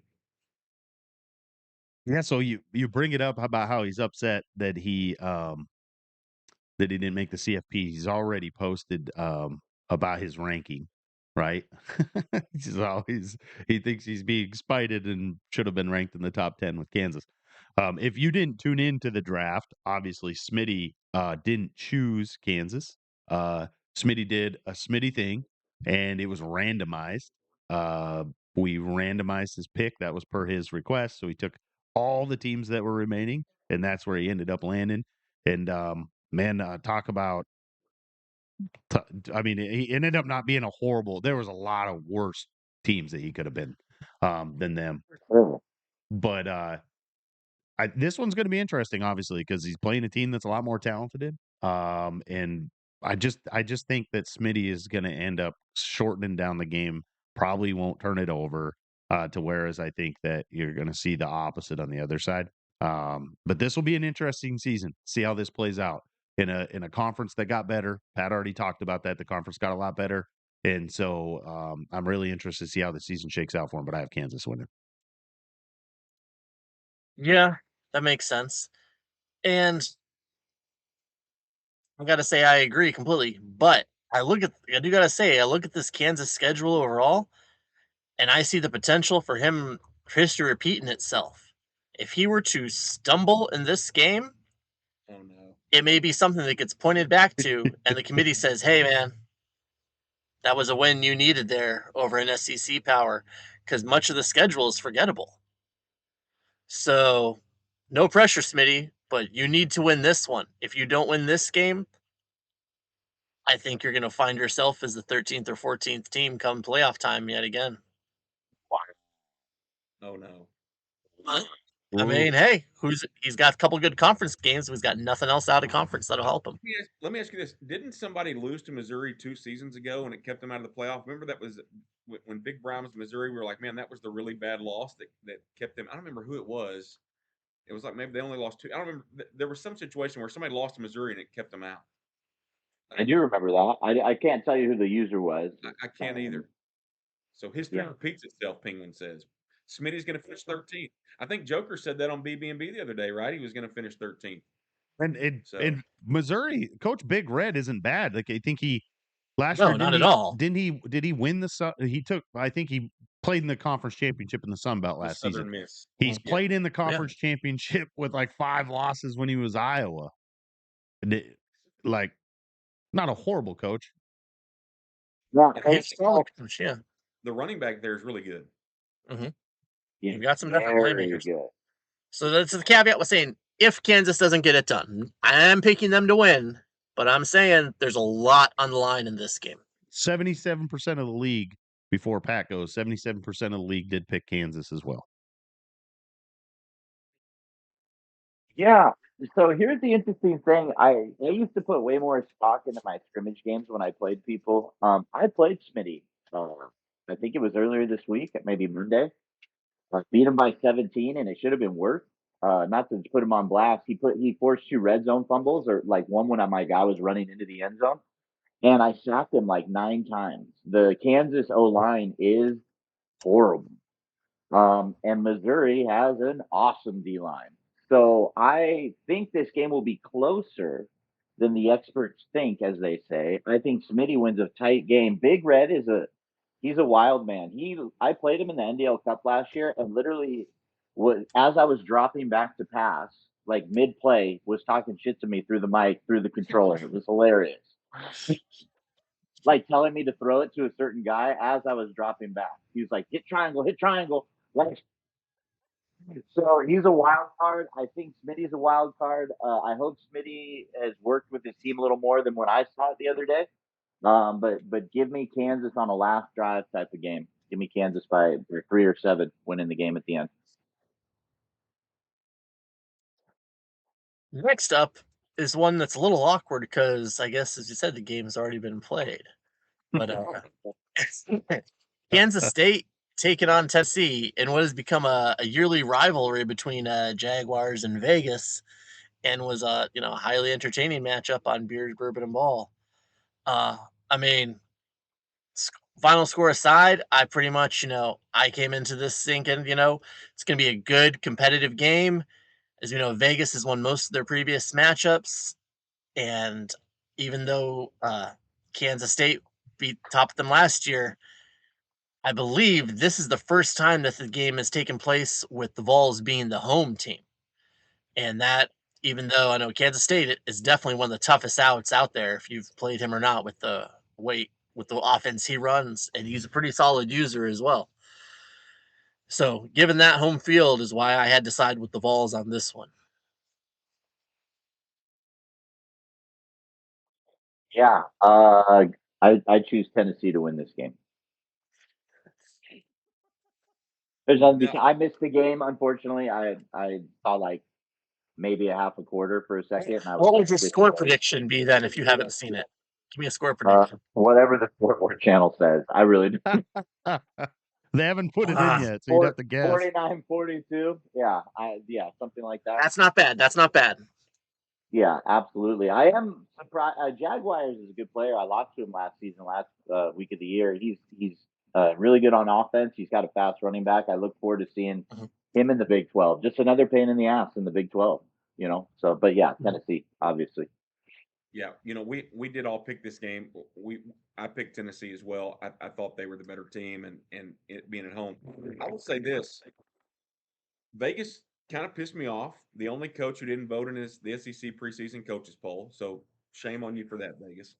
Yeah, so you bring it up about how he's upset that he didn't make the CFP. He's already posted about his ranking, right? He thinks he's being spited and should have been ranked in the top 10 with Kansas. If you didn't tune into the draft, obviously Smitty didn't choose Kansas. Smitty did a Smitty thing, and it was randomized. We randomized his pick. That was per his request. So he took all the teams that were remaining, and that's where he ended up landing. And talk about. I mean, he ended up not being a horrible. There was a lot of worse teams that he could have been than them. But this one's going to be interesting, obviously, because he's playing a team that's a lot more talented. And I just think that Smitty is going to end up shortening down the game. Probably won't turn it over to whereas I think that you're going to see the opposite on the other side. But this will be an interesting season. See how this plays out in a conference that got better. Pat already talked about that. The conference got a lot better, and so I'm really interested to see how the season shakes out for him. But I have Kansas winning. Yeah, that makes sense. And I gotta say I agree completely. But I look at this Kansas schedule overall, and I see the potential for history repeating itself. If he were to stumble in this game, Oh no, it may be something that gets pointed back to, and the committee says, "Hey, man, that was a win you needed there over an SEC power," because much of the schedule is forgettable. So, no pressure, Smitty, but you need to win this one. If you don't win this game, I think you're going to find yourself as the 13th or 14th team come playoff time yet again. oh no. I mean, hey, he's got a couple good conference games, but he's got nothing else out of conference that'll help him. Let me ask you this: didn't somebody lose to Missouri 2 seasons ago, and it kept them out of the playoff? Remember that was when Big Brown was Missouri. We were like, man, that was the really bad loss that kept them. I don't remember who it was. It was like maybe they only lost 2. I don't remember. There was some situation where somebody lost to Missouri and it kept them out. I do remember that. I can't tell you who the user was. I can't either. So history repeats itself. Penguin says Smitty's going to finish 13th. I think Joker said that on BB&B the other day, right? He was going to finish 13th. And Missouri, Coach Big Red isn't bad. Like I think he Last No, year, not at all. did he win I think he played in the conference championship in the Sun Belt The last season. Southern Miss. He's Yeah. played in the conference championship with like 5 losses when he was Iowa. Like, not a horrible coach. Yeah, And and he's solid coach, yeah. the running back there is really good. You've got some different very playmakers. good. So that's the caveat with saying if Kansas doesn't get it done, I am picking them to win, but I'm saying there's a lot on the line in this game. 77% of the league, before Pat goes, 77% of the league did pick Kansas as well. Yeah. So here's the interesting thing. I used to put way more stock into my scrimmage games when I played people. I played Smitty. I think it was earlier this week, maybe Monday. Beat him by 17, and it should have been worse. Not to put him on blast, he forced 2 red zone fumbles, or like one when my guy was running into the end zone, and I sacked him like 9 times. The Kansas O line is horrible. And Missouri has an awesome D line. So I think this game will be closer than the experts think, as they say. I think Smitty wins a tight game. Big Red he's a wild man. I played him in the NDL Cup last year, and literally as I was dropping back to pass, like mid play, was talking shit to me through the mic, through the controller. It was hilarious. Like telling me to throw it to a certain guy as I was dropping back. He was like, hit triangle, hit triangle. Like, so he's a wild card. I think Smitty's a wild card. I hope Smitty has worked with his team a little more than when I saw it the other day. But give me Kansas on a last drive type of game. Give me Kansas by 3 or 7, winning the game at the end. Next up is one that's a little awkward because I guess, as you said, the game's already been played. But Kansas State taking on Tennessee in what has become a yearly rivalry between Jaguars and Vegas, and was a highly entertaining matchup on Beers, Bourbon, and Ball. I mean, final score aside, I pretty much I came into this thinking it's going to be a good competitive game. As you know, Vegas has won most of their previous matchups, and even though Kansas State beat top of them last year, I believe this is the first time that the game has taken place with the Vols being the home team. And that, even though I know Kansas State is definitely one of the toughest outs out there, if you've played him or not, with the offense he runs, and he's a pretty solid user as well. So, given that home field is why I had to side with the Vols on this one. Yeah, I choose Tennessee to win this game. There's nothing. I missed the game, unfortunately. I saw like maybe a half a quarter for a second. And what would your score prediction be then if you haven't seen it? Give me a score prediction. Whatever the Sport channel says. I really don't. They haven't put it in yet, so you'd have to guess. 49-42. Yeah, something like that. That's not bad. That's not bad. Yeah, absolutely. I am surprised. Jaguars is a good player. I lost to him last week of the year. He's really good on offense. He's got a fast running back. I look forward to seeing him in the Big 12. Just another pain in the ass in the Big 12. So but yeah, Tennessee, obviously. Yeah, we did all pick this game. I picked Tennessee as well. I thought they were the better team, and it being at home. I will say this: Vegas kind of pissed me off. The only coach who didn't vote in the SEC preseason coaches poll. So shame on you for that, Vegas.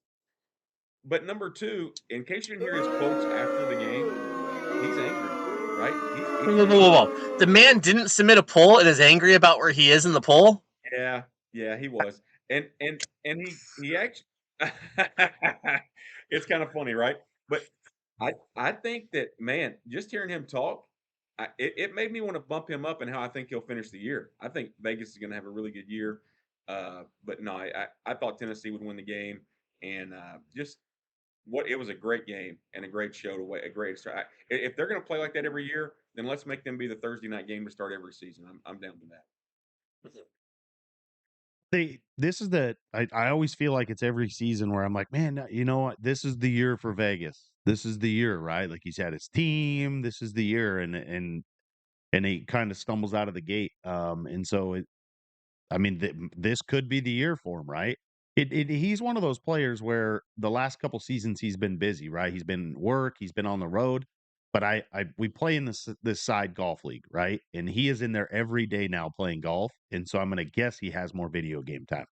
But number 2, in case you didn't hear his quotes after the game, he's angry, right? Whoa. The man didn't submit a poll and is angry about where he is in the poll? Yeah, he was. And he actually it's kind of funny, right? But I think that, man, just hearing him talk, it made me want to bump him up and how I think he'll finish the year. I think Vegas is going to have a really good year. But no, I thought Tennessee would win the game, and it was a great game and a great show a great start. If they're going to play like that every year, then let's make them be the Thursday night game to start every season. I'm down with that. I always feel like it's every season where I'm like, man, you know what? This is the year for Vegas. This is the year, right? Like, he's had his team. This is the year, and he kind of stumbles out of the gate. And so this could be the year for him, right? He's one of those players where the last couple seasons he's been busy, right? He's been work, he's been on the road. But we play in this side golf league, right? And he is in there every day now playing golf, and so I'm going to guess he has more video game time.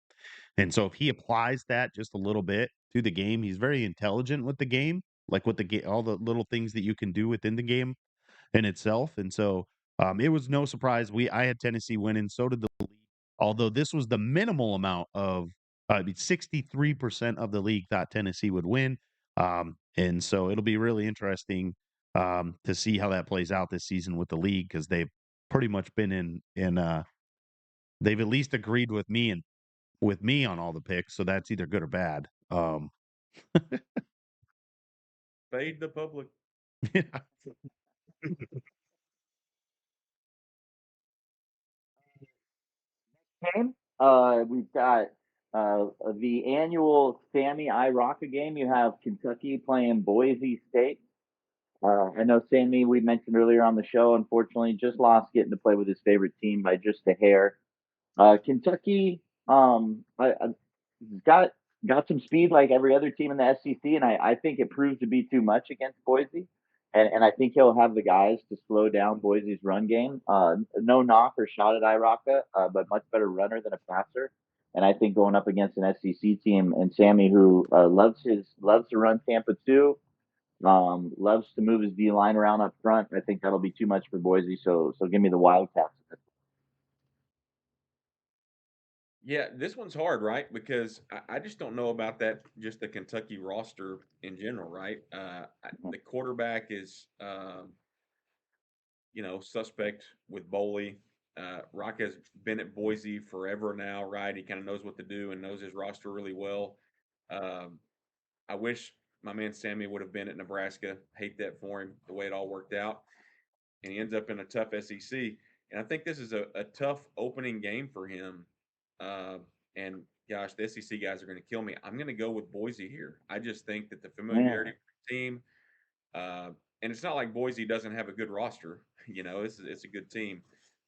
And so if he applies that just a little bit to the game, he's very intelligent with the game, like with the all the little things that you can do within the game in itself. And so it was no surprise I had Tennessee winning, so did the league. Although this was the minimal amount of 63% of the league thought Tennessee would win. And so it'll be really interesting to see how that plays out this season with the league, because they've pretty much been in they've at least agreed with me and with me on all the picks, so that's either good or bad. Fade the public. Yeah. Game. We've got the annual Sammy Iraka game. You have Kentucky playing Boise State. I know Sammy, we mentioned earlier on the show, unfortunately, just lost getting to play with his favorite team by just a hair. Kentucky, I got some speed like every other team in the SEC, and I think it proves to be too much against Boise. And I think he'll have the guys to slow down Boise's run game. No knock or shot at Iraka, but much better runner than a passer. And I think going up against an SEC team and Sammy, who loves to run Tampa too, loves to move his D line around up front. I think that'll be too much for Boise. So give me the Wildcats. Yeah, this one's hard, right? Because I just don't know about that, just the Kentucky roster in general, right? The quarterback is, suspect with Boley. Rock has been at Boise forever now, right? He kind of knows what to do and knows his roster really well. Um, I wish my man Sammy would have been at Nebraska. Hate that for him, the way it all worked out. And he ends up in a tough SEC. And I think this is a tough opening game for him. Uh, and gosh, the SEC guys are going to kill me. I'm going to go with Boise here. I just think that the familiarity Yeah. with the team, and it's not like Boise doesn't have a good roster. It's a good team.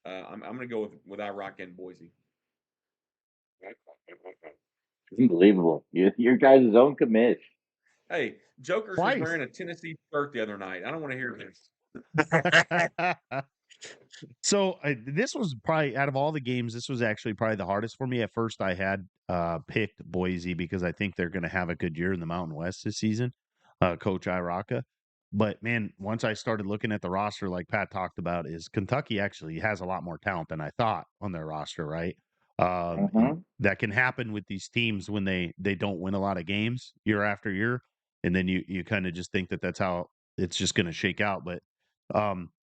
I'm going to go with Iraq and Boise. Unbelievable. Your guys' own commish. Hey, Jokers was Twice. wearing a Tennessee shirt the other night. I don't want to hear this. So this was probably, out of all the games, this was actually probably the hardest for me. At first, I had picked Boise because I think they're going to have a good year in the Mountain West this season, Coach Iraka. But man, once I started looking at the roster, like Pat talked about, is Kentucky actually has a lot more talent than I thought on their roster, right? And Mm-hmm. that can happen with these teams when they don't win a lot of games year after year, and then you kind of just think that that's how it's just going to shake out. But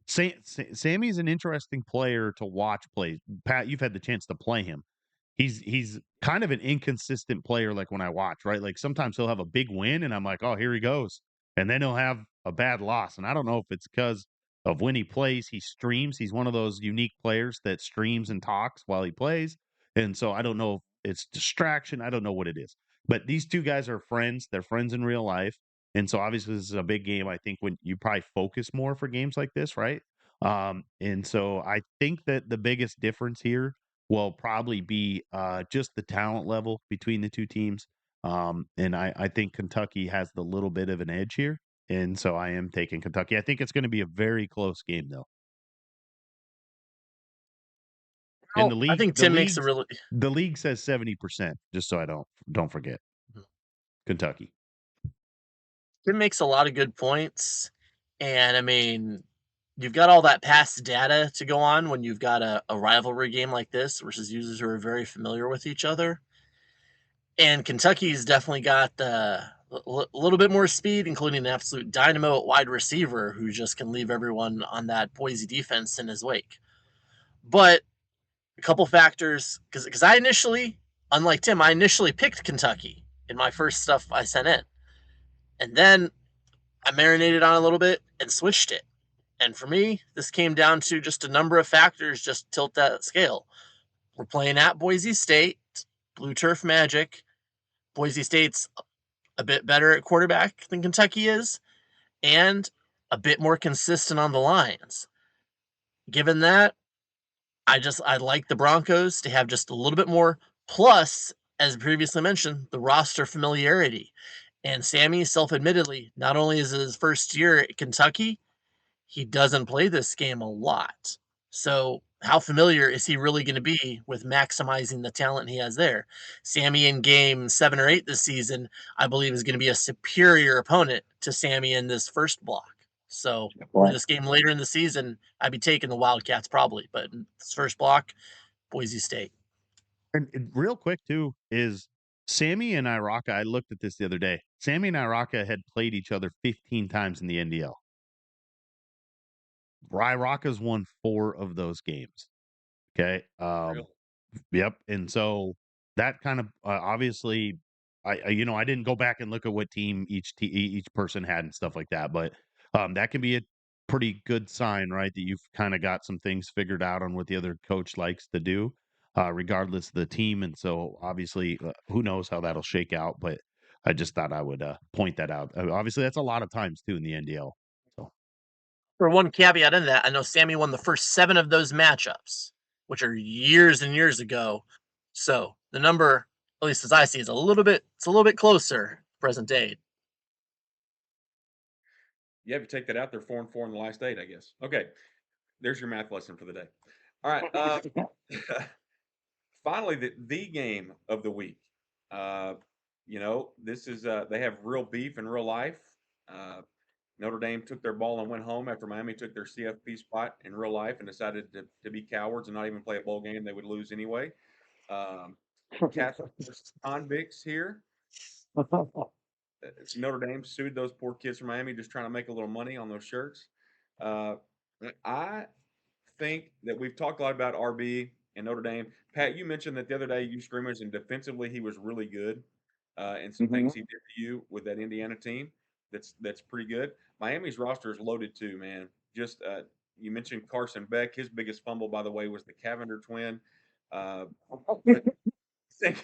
Sammy's an interesting player to watch play. Pat, you've had the chance to play him. He's kind of an inconsistent player. Like when I watch, right? Like sometimes he'll have a big win, and I'm like, oh, here he goes, and then he'll have a bad loss, and I don't know if it's because of when he plays. He streams. He's one of those unique players that streams and talks while he plays, and so I don't know if it's distraction. I don't know what it is. But these two guys are friends. They're friends in real life. And so obviously this is a big game. I think when you probably focus more for games like this, right? And so I think that the biggest difference here will probably be just the talent level between the two teams. And I think Kentucky has the little bit of an edge here. And so I am taking Kentucky. I think it's going to be a very close game, though. And Well, I think Tim makes a really the league says 70%. Just so I don't forget Kentucky. Tim makes a lot of good points, and I mean, you've got all that past data to go on when you've got a rivalry game like this versus users who are very familiar with each other. And Kentucky's definitely got a little bit more speed, including an absolute dynamo at wide receiver who just can leave everyone on that Boise defense in his wake. But a couple factors, because I initially, unlike Tim, I initially picked Kentucky in my first stuff I sent in. And then I marinated on it a little bit and switched it. And for me, this came down to just a number of factors just tilt that scale. We're playing at Boise State, Blue Turf Magic. Boise State's a bit better at quarterback than Kentucky is, and a bit more consistent on the lines. Given that, I like the Broncos to have just a little bit more. Plus, as previously mentioned, the roster familiarity. And Sammy, self-admittedly, not only is it his first year at Kentucky, he doesn't play this game a lot. So how familiar is he really going to be with maximizing the talent he has there? Sammy in game 7 or 8 this season, I believe, is going to be a superior opponent to Sammy in this first block. So for this game later in the season, I'd be taking the Wildcats probably, but in this first block, Boise State. And real quick too is Sammy and Iraka. I looked at this the other day. Sammy and Iraka had played each other 15 times in the NDL. Iraka's won 4 of those games. Okay. Really? Yep. And so that kind of obviously, I didn't go back and look at what team each person had and stuff like that, but that can be a pretty good sign, right? That you've kind of got some things figured out on what the other coach likes to do, regardless of the team. And so obviously, who knows how that'll shake out? But I just thought I would point that out. Obviously, that's a lot of times too in the NDL. So For one caveat in that, I know Sammy won the first 7 of those matchups, which are years and years ago. So the number, at least as I see, is a little bit closer present day. Yeah, if you take that out, they're 4-4 in the last 8, I guess. Okay, there's your math lesson for the day. All right. Finally, the game of the week. This is they have real beef in real life. Notre Dame took their ball and went home after Miami took their CFP spot in real life and decided to be cowards and not even play a bowl game they would lose anyway. Catholic versus convicts here. Notre Dame sued those poor kids from Miami just trying to make a little money on those shirts. I think that we've talked a lot about RB and Notre Dame. Pat, you mentioned that the other day you scrimmaged and defensively he was really good, and some things he did to you with that Indiana team. That's pretty good. Miami's roster is loaded too, man. Just you mentioned Carson Beck. His biggest fumble, by the way, was the Cavender twin. But I think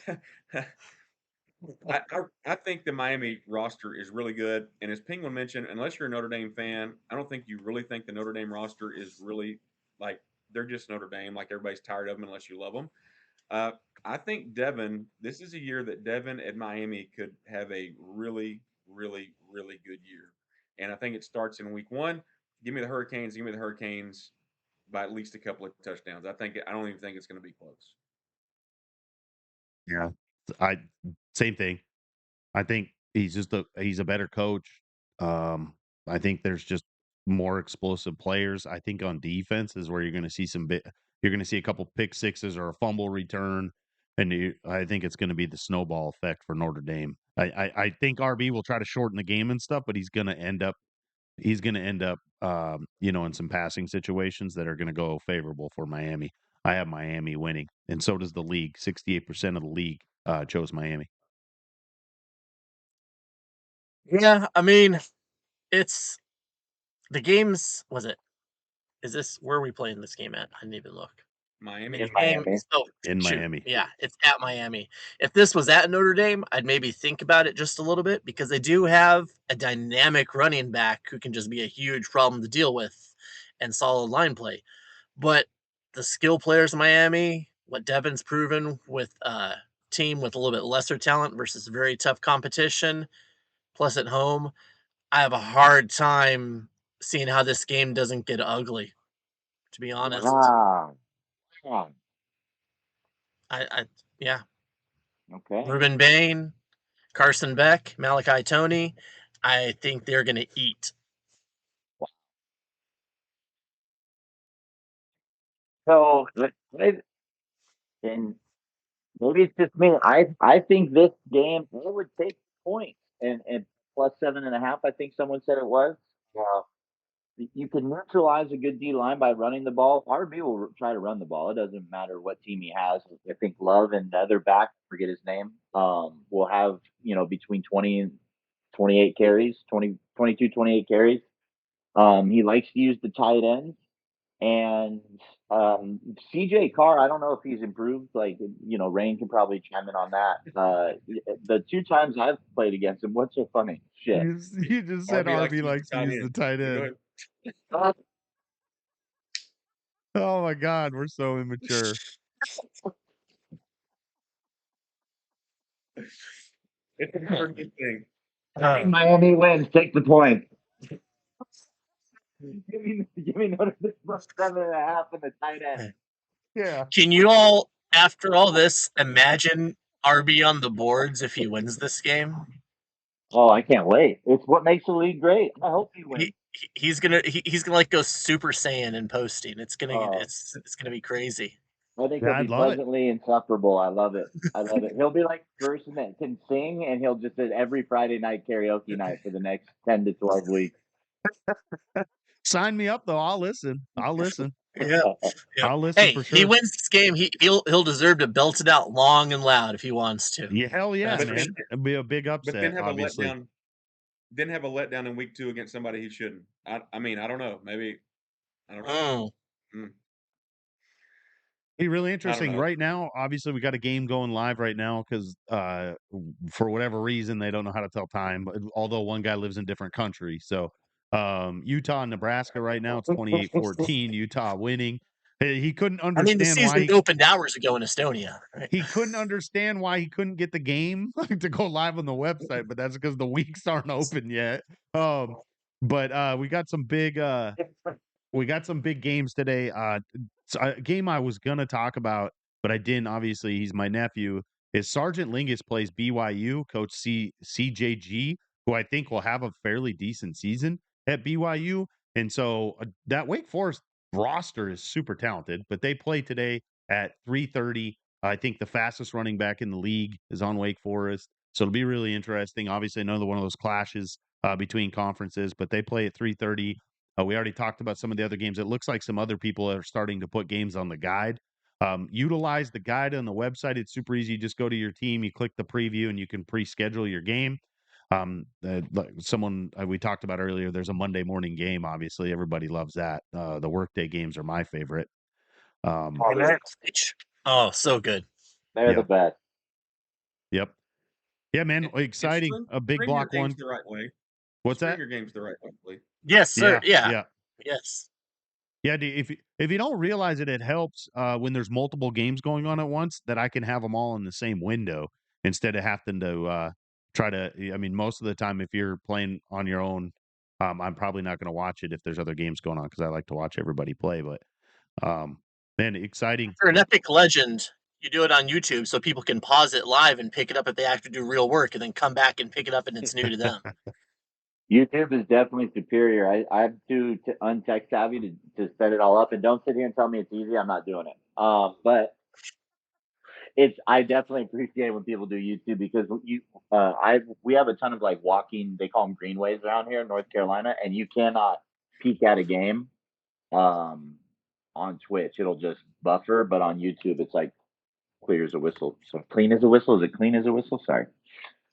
I think the Miami roster is really good. And as Penguin mentioned, unless you're a Notre Dame fan, I don't think you really think the Notre Dame roster is really like they're just Notre Dame. Like everybody's tired of them unless you love them. I think Devin, this is a year that Devin at Miami could have a really, really, really good year. And I think it starts in week 1. Give me the Hurricanes. Give me the Hurricanes by at least a couple of touchdowns. I don't even think it's going to be close. yeah, I same thing. I think he's a better coach. Um, I think there's just more explosive players. I think on defense is where you're going to see you're going to see a couple pick sixes or a fumble return, and I think it's going to be the snowball effect for Notre Dame. I think RB will try to shorten the game and stuff, but he's going to end up in some passing situations that are going to go favorable for Miami. I have Miami winning, and so does the league. 68% of the league chose Miami. Yeah, I mean, it's the games. Was it? Is this where are we playing this game at? I didn't even look. Miami. The game. Oh, In shoot. Miami. Yeah, it's at Miami. If this was at Notre Dame, I'd maybe think about it just a little bit because they do have a dynamic running back who can just be a huge problem to deal with and solid line play. But the skill players in Miami, what Devin's proven with a team with a little bit lesser talent versus very tough competition, plus at home, I have a hard time seeing how this game doesn't get ugly, to be honest. Wow. I yeah. Okay. Ruben Bain, Carson Beck, Malachi Tony, I think they're going to eat. So, and maybe it's just me. I think this game they would take points and plus 7.5. I think someone said it was. You can neutralize a good D line by running the ball. RB will try to run the ball. It doesn't matter what team he has. I think Love and the other back, forget his name, will have between 20 and 28 carries, 22, 28 carries. He likes to use the tight ends. And CJ Carr, I don't know if he's improved. Like, Rain can probably chime in on that. The 2 times I've played against him, what's so funny? Shit. You just said RB likes to use the tight Go end. ahead. Oh my God, we're so immature. It's a very good thing. Miami wins. Take the point. Give me Notre Dame plus 7.5 and the tight end. Yeah. Can you all, after all this, imagine RB on the boards if he wins this game? Oh, I can't wait. It's what makes the league great. I hope he wins. He's gonna like go Super Saiyan in posting. It's gonna Oh. it's gonna be crazy. I think Yeah, he'll I'd be love it. pleasantly insufferable. I love it. I love it. He'll be like the person that can sing, and he'll just do every Friday night karaoke night for the next 10 to 12 weeks. Sign me up though. I'll listen. I'll listen. Yeah. I'll listen Hey, for he sure. wins this game. He'll deserve to belt it out long and loud if he wants to. Yeah, hell yeah, That's for man. sure. It'd be a big But upset, then have obviously. a letdown. Then have a letdown in week 2 against somebody he shouldn't. I mean, I don't know. Maybe I don't know. Be really interesting. know. Right now, obviously, we got a game going live right now because for whatever reason they don't know how to tell time. But although one guy lives in a different country, so Utah and Nebraska right now, it's 28-14. Utah winning. He couldn't I mean, the understand season why opened hours ago in Estonia. Right? he couldn't understand why he couldn't get the game to go live on the website, but that's because the weeks aren't open yet. But we got some big games today. So a game I was gonna talk about, but I didn't. Obviously, he's my nephew. Is Sergeant Lingus plays BYU, Coach CJG, who I think will have a fairly decent season at BYU. And so that Wake Forest roster is super talented, but they play today at 3:30. I think the fastest running back in the league is on Wake Forest, so it'll be really interesting. Obviously, another one of those clashes between conferences, but they play at 3:30. We already talked about some of the other games. It looks like some other people are starting to put games on the guide. Utilize the guide on the website. It's super easy. You just go to your team, you click the preview, and you can pre-schedule your game. Someone we talked about earlier, there's a Monday morning game. Obviously, everybody loves that. The workday games are my favorite. Oh, so good. They're the best. Yep. Yeah, man. Exciting. A big block one. The right way. What's String that? your games the right way, please. Yes, sir. Yeah. Yes. Yeah, if you don't realize it helps when there's multiple games going on at once that I can have them all in the same window instead of having to try to. I mean, most of the time, if you're playing on your own, I'm probably not going to watch it if there's other games going on because I like to watch everybody play. But man, exciting. For an epic legend, you do it on YouTube so people can pause it live and pick it up if they have to do real work, and then come back and pick it up and it's new to them. YouTube is definitely superior. I'm too untech savvy to set it all up. And don't sit here and tell me it's easy. I'm not doing it. But I definitely appreciate when people do YouTube because we have a ton of like walking. They call them greenways around here in North Carolina, and you cannot peek at a game on Twitch. It'll just buffer, but on YouTube, it's like clear as a whistle. So clean as a whistle. Is it clean as a whistle? Sorry.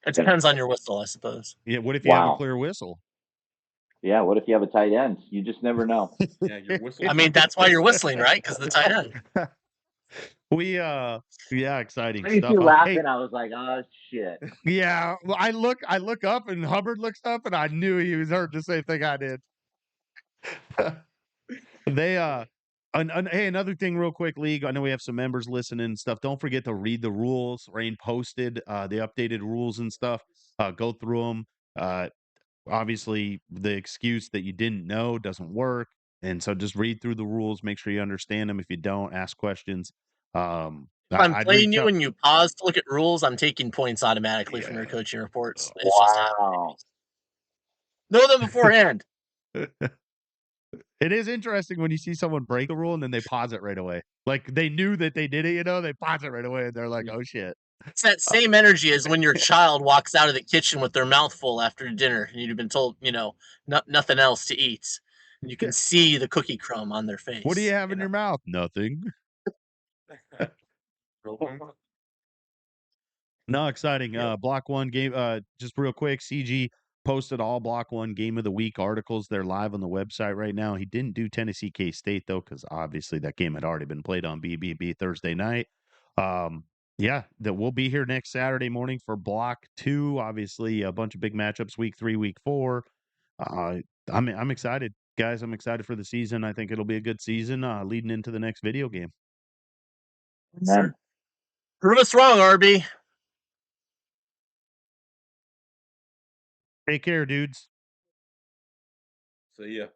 It depends on your whistle, I suppose. Yeah. What if you have a clear whistle? Yeah. What if you have a tight end? You just never know. Yeah, your whistle. I mean, that's why you're whistling, right? Because the tight end. Exciting I stuff. you laughing. I was like, oh shit. Yeah, well, I look up and Hubbard looks up and I knew he was heard the same thing I did. They hey, another thing real quick, League. I know we have some members listening and stuff. Don't forget to read the rules. Rain posted the updated rules and stuff. Go through them. Obviously, the excuse that you didn't know doesn't work. And so just read through the rules, make sure you understand them. If you don't, ask questions. If I'm playing you and you pause to look at rules, I'm taking points automatically from your coaching reports. It's just happening. Know them beforehand. It is interesting when you see someone break a rule and then they pause it right away. Like they knew that they did it, they pause it right away and they're like, oh shit. It's that same energy as when your child walks out of the kitchen with their mouth full after dinner and you've been told, nothing else to eat. And you can see the cookie crumb on their face. What do you have in your mouth? Nothing. No, exciting. Block one game. Just real quick, CG posted all Block One Game of the Week articles. They're live on the website right now. He didn't do Tennessee K-State though, because obviously that game had already been played on BBB Thursday night. That we'll be here next Saturday morning for Block 2. Obviously, a bunch of big matchups, week 3, week 4. I'm excited, guys. I'm excited for the season. I think it'll be a good season leading into the next video game. Sure. Prove us wrong, RB. Take care, dudes. See ya.